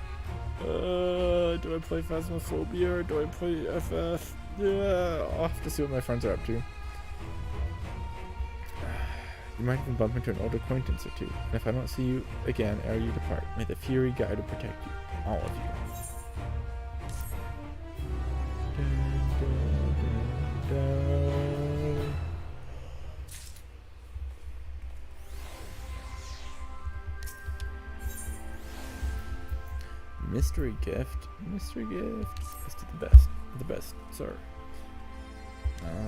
Do I play Phasmophobia or do I play FF? I'll have to see what my friends are up to. You might even bump into an old acquaintance or two, and if I don't see you again ere you depart, may the Fury guide and protect you, all of you. Mystery gift. Mystery gift. Let's do the best. The best, sir. Ready.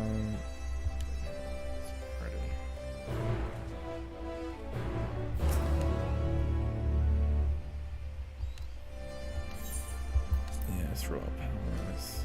Yeah, let's roll up panels.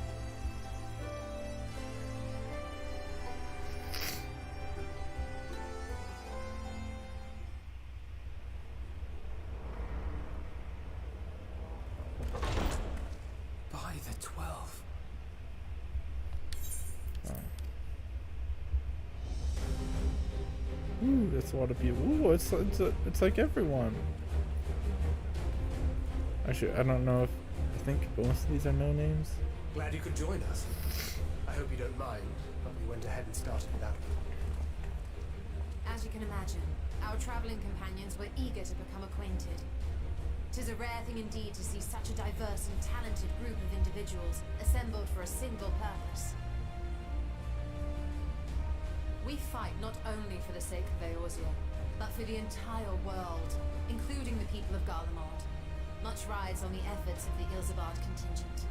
Ooh, that's a lot of people. Ooh, it's like everyone. Actually, I don't know if I think most of these are no names. Glad you could join us. I hope you don't mind, but we went ahead and started without you. As you can imagine, our traveling companions were eager to become acquainted. 'Tis a rare thing indeed to see such a diverse and talented group of individuals assembled for a single purpose. We fight not only for the sake of Eorzea, but for the entire world, including the people of Garlemald. Much rides on the efforts of the Ilzabard contingent.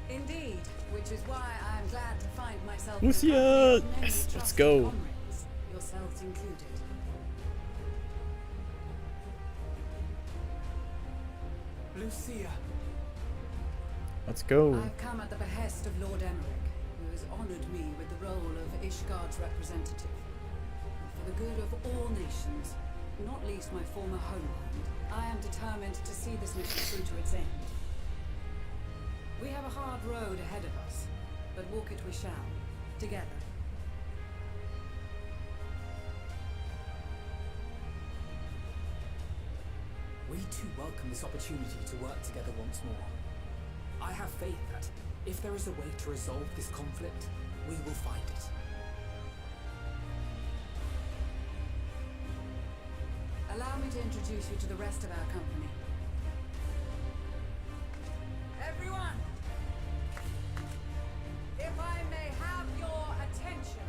Indeed, which is why I am glad to find myself Lucia! Yes, let's go. Comrades, yourselves included. Lucia. Let's go. I've come at the behest of Lord Emmerich, who has honored me with the role of Ishgard's representative. And for the good of all nations, not least my former homeland, I am determined to see this mission through to its end. We have a hard road ahead of us, but walk it we shall, together. We too welcome this opportunity to work together once more. I have faith that, if there is a way to resolve this conflict, we will find it. Allow me to introduce you to the rest of our company. Everyone! If I may have your attention.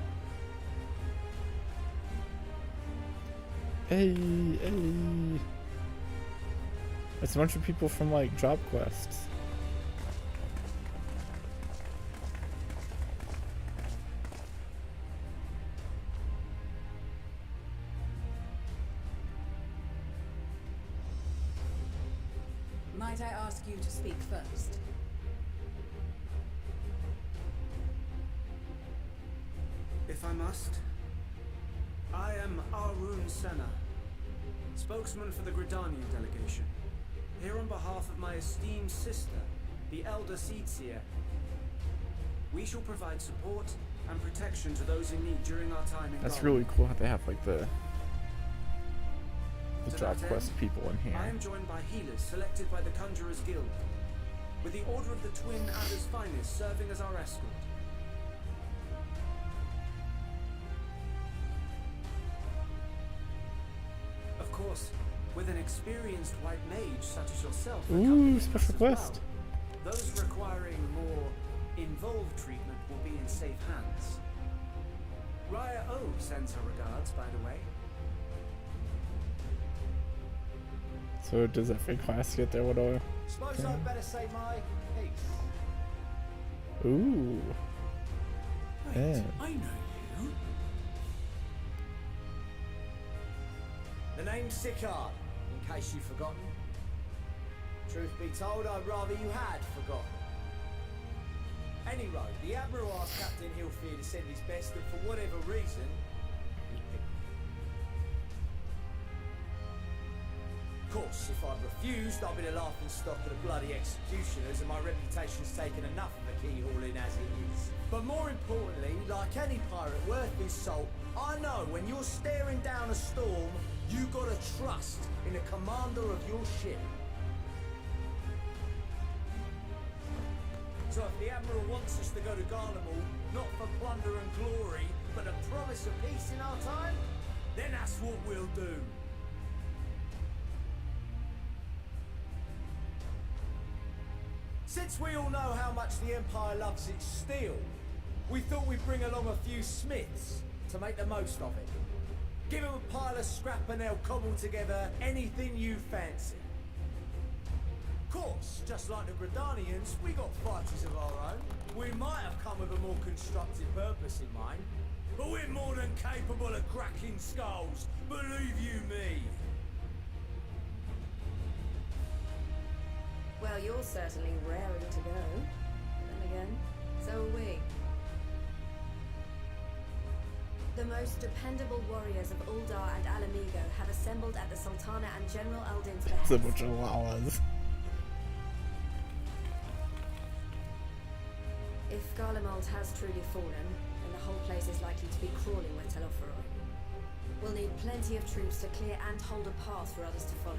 Hey. It's a bunch of people from like job quests. Might I ask you to speak first? If I must, I am Arun Senna, spokesman for the Gridanian delegation, here on behalf of my esteemed sister, the Elder Seedseer. We shall provide support and protection to those in need during our time in That's Garlemald. really cool how they have like the To job that quest end, people in here. I am joined by healers selected by the Conjurers Guild, with the Order of the Twin Adder's Finest serving as our escort. Of course, with an experienced white mage such as yourself, Ooh, accompanying us special as quest. well, those requiring more involved treatment will be in safe hands. Raya O sends her regards, by the way. So does every class get their little... Suppose I'd better say my piece. Ooh. Yeah. I know you. The name's Sicard, in case you've forgotten. Truth be told, I'd rather you had forgotten. Anyway, the Admiral asked Captain Hillfield to send his best, and for whatever reason, he picked me. Of course, if I'd refused, I'd be the laughing stock of the bloody executioners, and my reputation's taken enough of a keyhauling as it is. But more importantly, like any pirate worth his salt, I know when you're staring down a storm, you gotta trust in the commander of your ship. So if the Admiral wants us to go to Garlemald, not for plunder and glory, but a promise of peace in our time, then that's what we'll do. Since we all know how much the Empire loves its steel, we thought we'd bring along a few smiths to make the most of it. Give them a pile of scrap and they'll cobble together anything you fancy. Of course, just like the Gridanians, we got fighters of our own. We might have come with a more constructive purpose in mind, but we're more than capable of cracking skulls, believe you me. Well, you're certainly raring to go. Then again, so are we. The most dependable warriors of Uldar and Alamigo have assembled at the Sultana and General Aldin's behest. It's a bunch of lawas. If Garlemald has truly fallen, then the whole place is likely to be crawling with Telophoroi. We'll need plenty of troops to clear and hold a path for others to follow.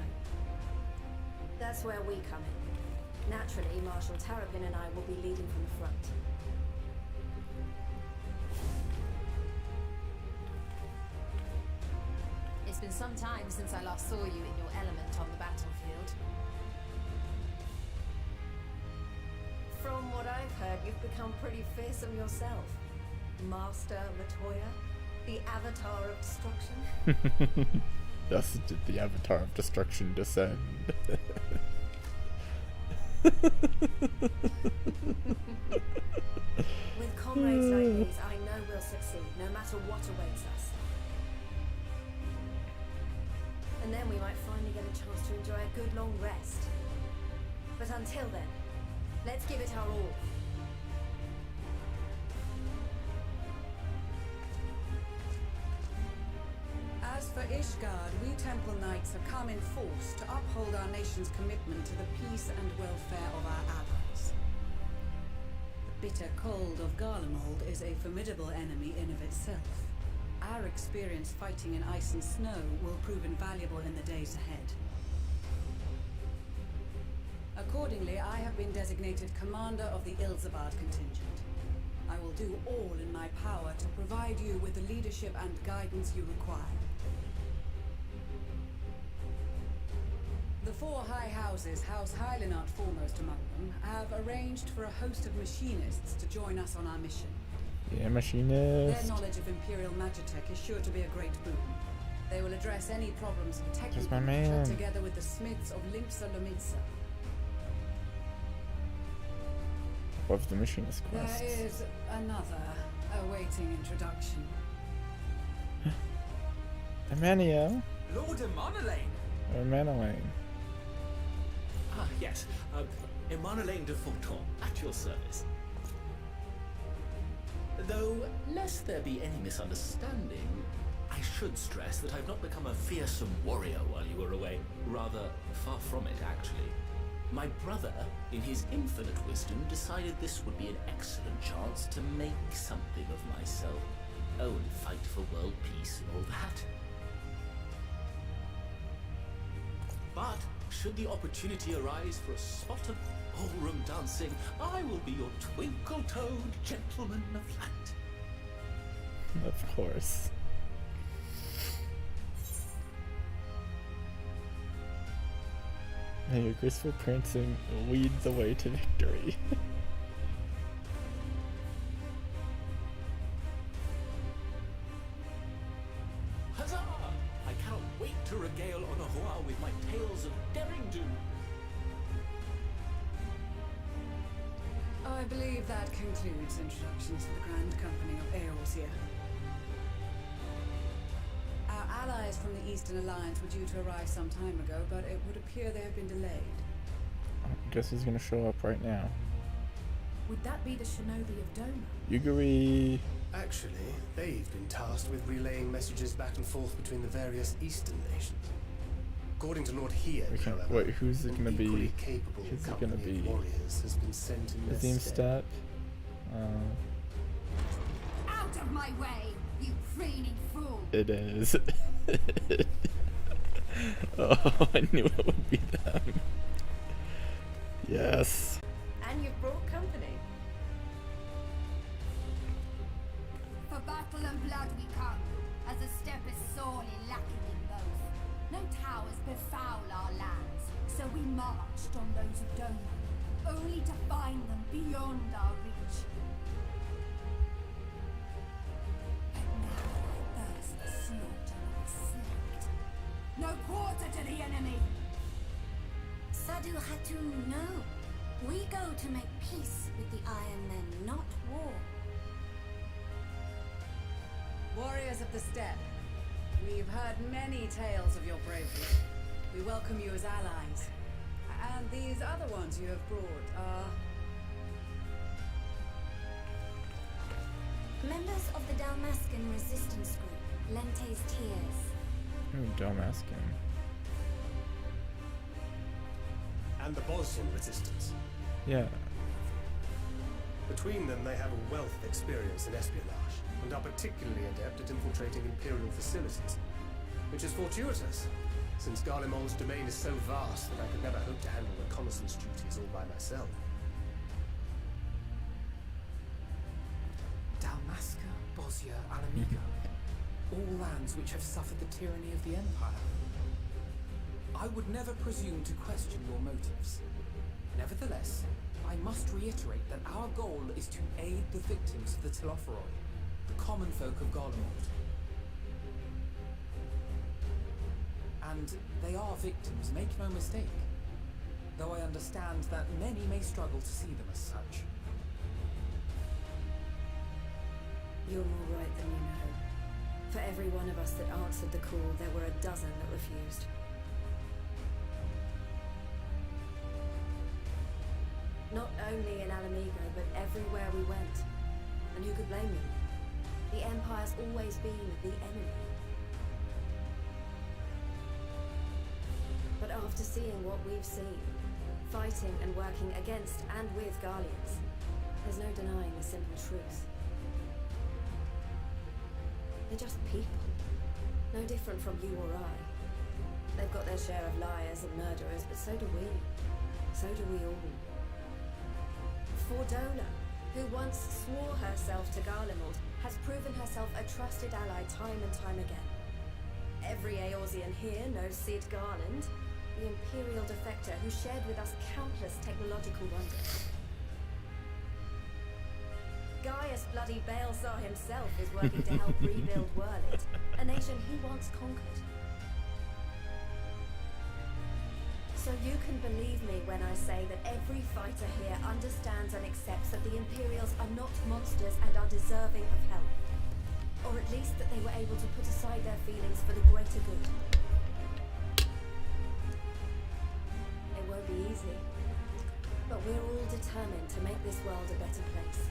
That's where we come in. Naturally, Marshal Terrapin and I will be leading from the front. It's been some time since I last saw you in your element on the battlefield. From what I've heard, you've become pretty fearsome yourself. Master Matoya, the Avatar of Destruction. Thus did the Avatar of Destruction descend. With comrades like these, I know we'll succeed, no matter what awaits us. And then we might finally get a chance to enjoy a good long rest. But until then, let's give it our all. As for Ishgard, we Temple Knights have come in force to uphold our nation's commitment to the peace and welfare of our allies. The bitter cold of Garlemald is a formidable enemy in of itself. Our experience fighting in ice and snow will prove invaluable in the days ahead. Accordingly, I have been designated commander of the Ilzabard contingent. I will do all in my power to provide you with the leadership and guidance you require. The four high houses, House Hylinart foremost among them, have arranged for a host of machinists to join us on our mission. Yeah, Their machinist. knowledge of Imperial Magitech is sure to be a great boon. They will address any problems of technical my nature man. together with the smiths of Limpsa Lomitsa. Above the machinist quest. There is another awaiting introduction. Emmanuel. Lord Emanolane! Or Manolane. Ah, yes. Emanolane de Forton, at your service. Though, lest there be any misunderstanding, I should stress that I've not become a fearsome warrior while you were away. Rather, far from it, actually. My brother, in his infinite wisdom, decided this would be an excellent chance to make something of myself. Oh, and fight for world peace and all that. But, should the opportunity arise for a spot of ballroom dancing, I will be your twinkle-toed gentleman of light. Of course. May your graceful prancing lead the way to victory. Huzzah! I cannot wait to regale Onohua with my tales of daring do. I believe that concludes introductions to the Grand Company of Eorzea. Our allies from the Eastern Alliance were due to arrive some time ago, but it would appear they have been delayed. I guess he's gonna show up right now. Would that be the shinobi of Doma? Yuguri. Actually, they've been tasked with relaying messages back and forth between the various Eastern nations. According to Lord Hieg, however, Wait, who's it gonna an be? equally capable Who's it company gonna be? of warriors has been sent in their Azim stead. Step. Out of my way, you preening fool! It is. Oh, I knew it would be them. Yes. And you've brought company. For battle and blood we come, as the steppe is sorely lacking in both. No towers befoul our lands, so we marched on those of Doma, only to find them beyond our reach. But now I thirst for slaughter and slacked. No quarter to the enemy! Sadu Hatun, no. We go to make peace with the Iron Men, not war. Warriors of the Steppe, we've heard many tales of your bravery. We welcome you as allies. And these other ones you have brought are... Members of the Dalmascan resistance group, Lente's Tears. Oh, Dalmascan. And the Bosnian resistance. Yeah. Between them, they have a wealth of experience in espionage, and are particularly adept at infiltrating Imperial facilities. Which is fortuitous, since Garlemald's domain is so vast that I could never hope to handle reconnaissance duties all by myself. Dalmasca, Bosnia, Alamiga. All lands which have suffered the tyranny of the Empire. I would never presume to question your motives. Nevertheless, I must reiterate that our goal is to aid the victims of the Telophoroi, the common folk of Garlemald. And they are victims, make no mistake. Though I understand that many may struggle to see them as such. You're more right than you know. For every one of us that answered the call, there were a dozen that refused. Not only in Alamigo, but everywhere we went. And who could blame them? The Empire's always been the enemy. But after seeing what we've seen, fighting and working against and with Garleans, there's no denying the simple truth. They're just people. No different from you or I. They've got their share of liars and murderers, but so do we. So do we all. Fordola, who once swore herself to Garlemald, has proven herself a trusted ally time and time again. Every Eorzean here knows Cid Garland, the Imperial defector who shared with us countless technological wonders. Gaius bloody Balesar himself is working to help rebuild Werlit, a nation he once conquered. So you can believe me when I say that every fighter here understands and accepts that the Imperials are not monsters and are deserving of help. Or at least that they were able to put aside their feelings for the greater good. It won't be easy, but we're all determined to make this world a better place.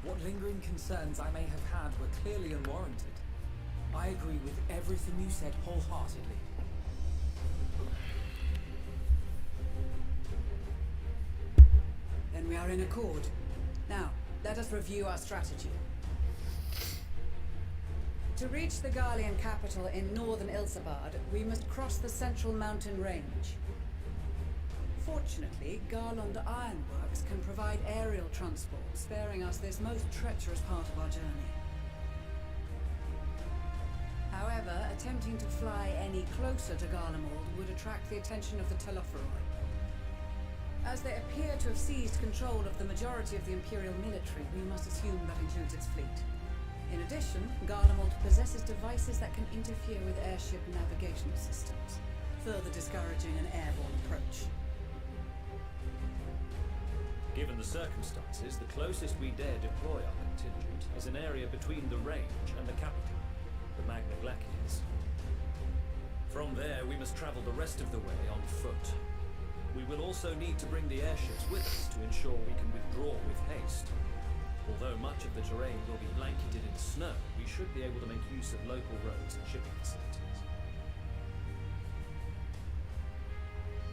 What lingering concerns I may have had were clearly unwarranted. I agree with everything you said wholeheartedly. Then we are in accord. Now, let us review our strategy. To reach the Garlean capital in northern Ilsabard, we must cross the central mountain range. Fortunately, Garland Ironworks can provide aerial transport, sparing us this most treacherous part of our journey. However, attempting to fly any closer to Garlemald would attract the attention of the Telophoroi. As they appear to have seized control of the majority of the Imperial military, we must assume that includes its fleet. In addition, Garlemald possesses devices that can interfere with airship navigational systems, further discouraging an airborne approach. Given the circumstances, the closest we dare deploy our contingent is an area between the range and the capital, the Magna Glaciers. From there, we must travel the rest of the way on foot. We will also need to bring the airships with us to ensure we can withdraw with haste. Although much of the terrain will be blanketed in snow, we should be able to make use of local roads and shipping facilities.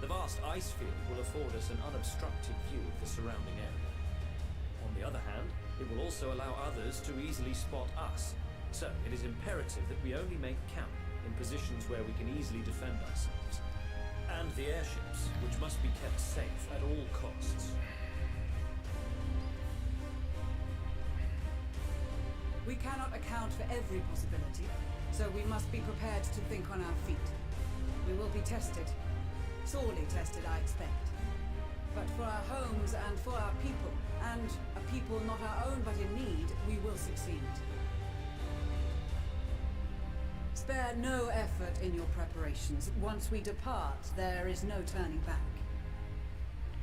The vast ice field will afford us an unobstructed view of the surrounding area. On the other hand, it will also allow others to easily spot us, so it is imperative that we only make camp in positions where we can easily defend ourselves. And the airships, which must be kept safe at all costs. We cannot account for every possibility, so we must be prepared to think on our feet. We will be tested. Sorely tested, I expect. But for our homes and for our people, and a people not our own but in need, we will succeed. Spare no effort in your preparations. Once we depart, there is no turning back.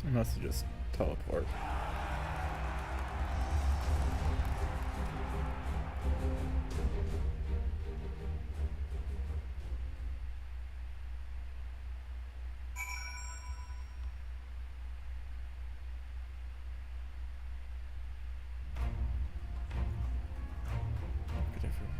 Unless you just teleport. Good everyone.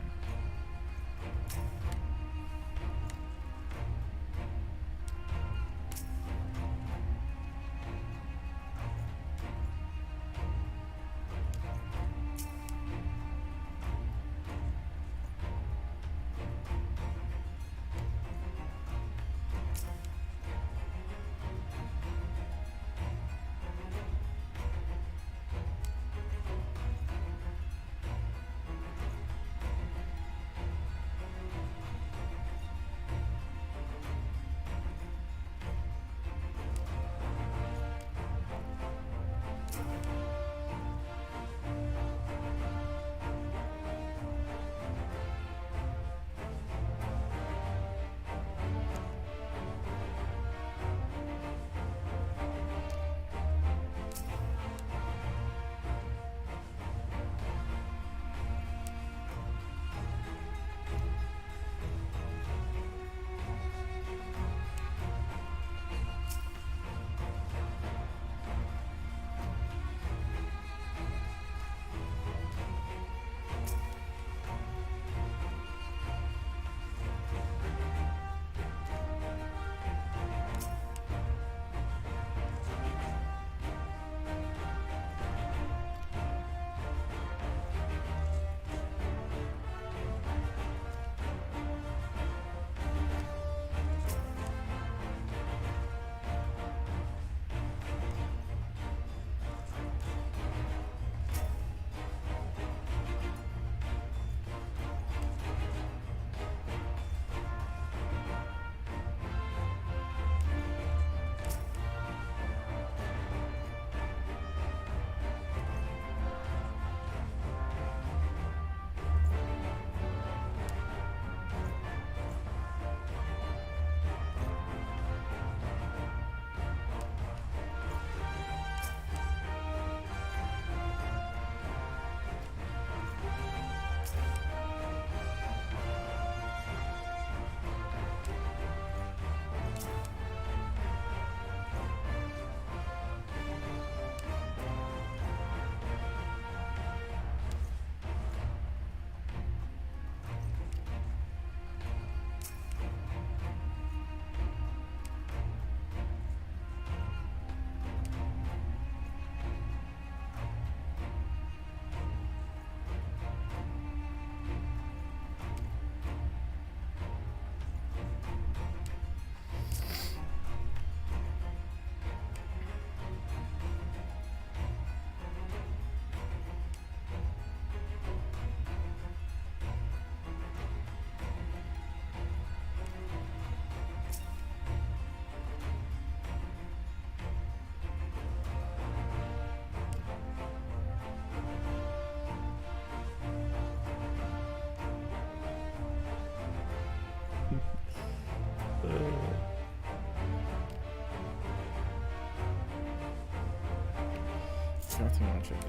Nothing much of a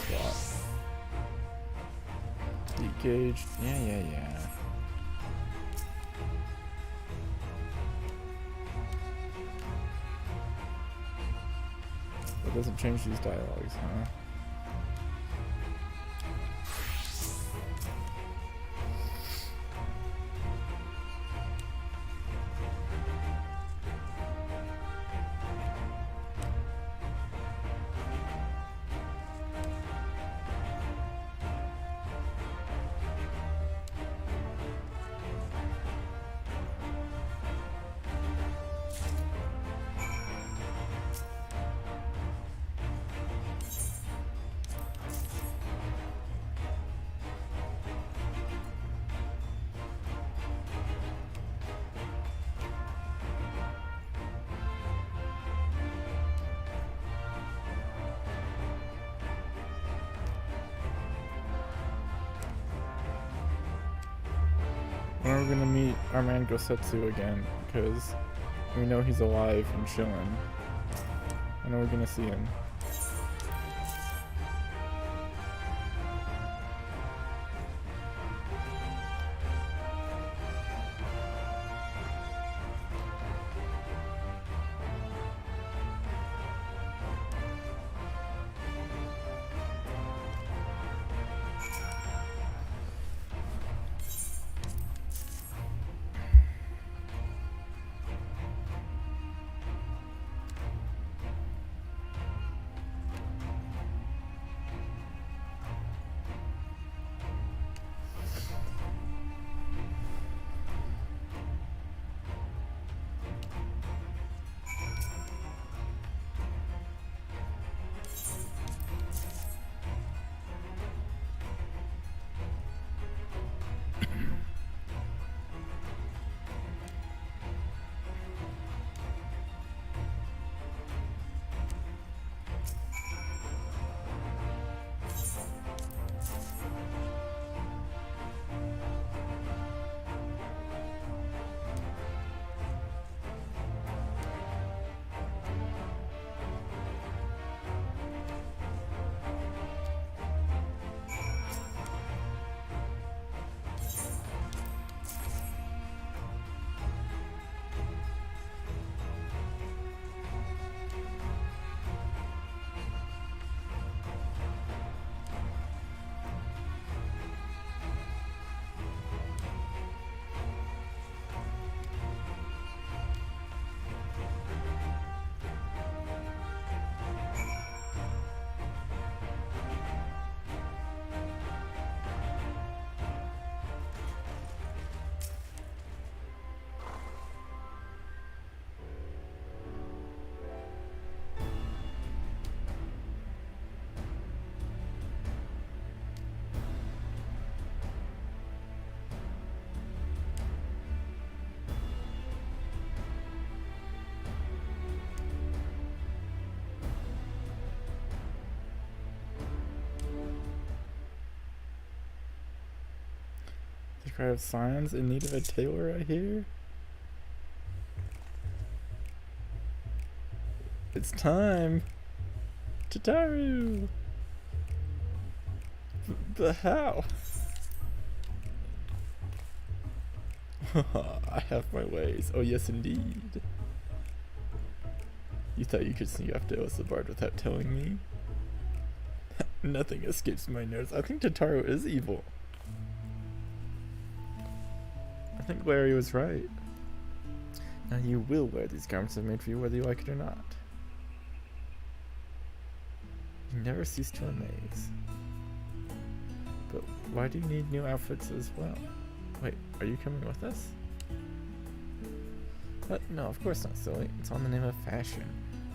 slot. Deep gauge. Yeah. That doesn't change these dialogues, huh? When are we gonna meet our man Gosetsu again? Because we know he's alive and chilling. When are we gonna see him? The cry of signs in need of a tailor, I hear. It's time! Tataru! But how? I have my ways. Oh yes, indeed. You thought you could sneak off to Osabard without telling me? Nothing escapes my nose. I think Tataru is evil. I think Larry was right. Now you will wear these garments I've made for you whether you like it or not. You never cease to amaze. But why do you need new outfits as well? Wait, are you coming with us? No, of course not, silly. It's on the name of fashion.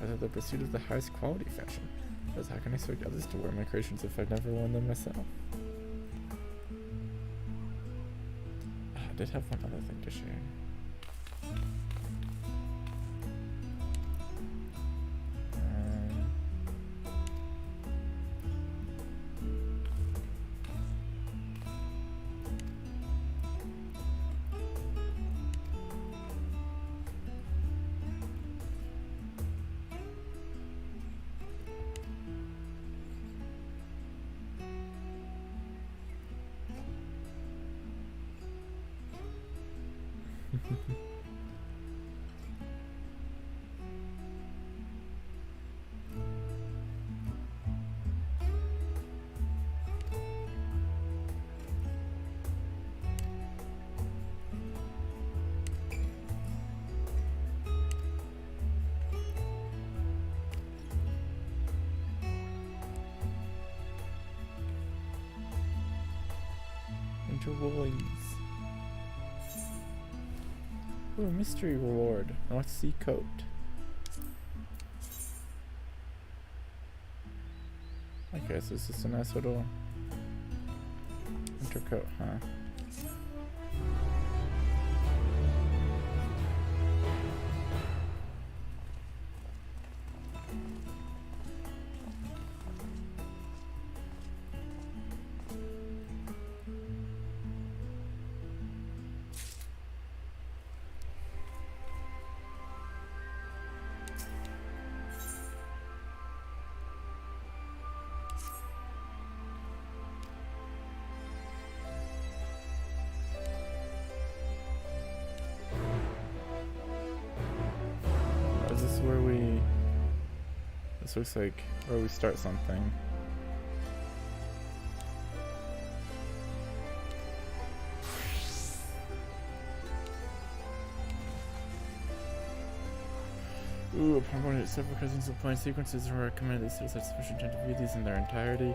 Rather the pursuit of the highest quality fashion. Because how can I expect others to wear my creations if I've never worn them myself? I did have one other thing to share. Woolies. Ooh, mystery reward. North Sea coat. Okay, so it's just a nice little winter coat, huh? Is this where we... This looks like where we start something. Ooh, upon boarding several cousins of playing sequences are recommended. They still have sufficient time to view these in their entirety.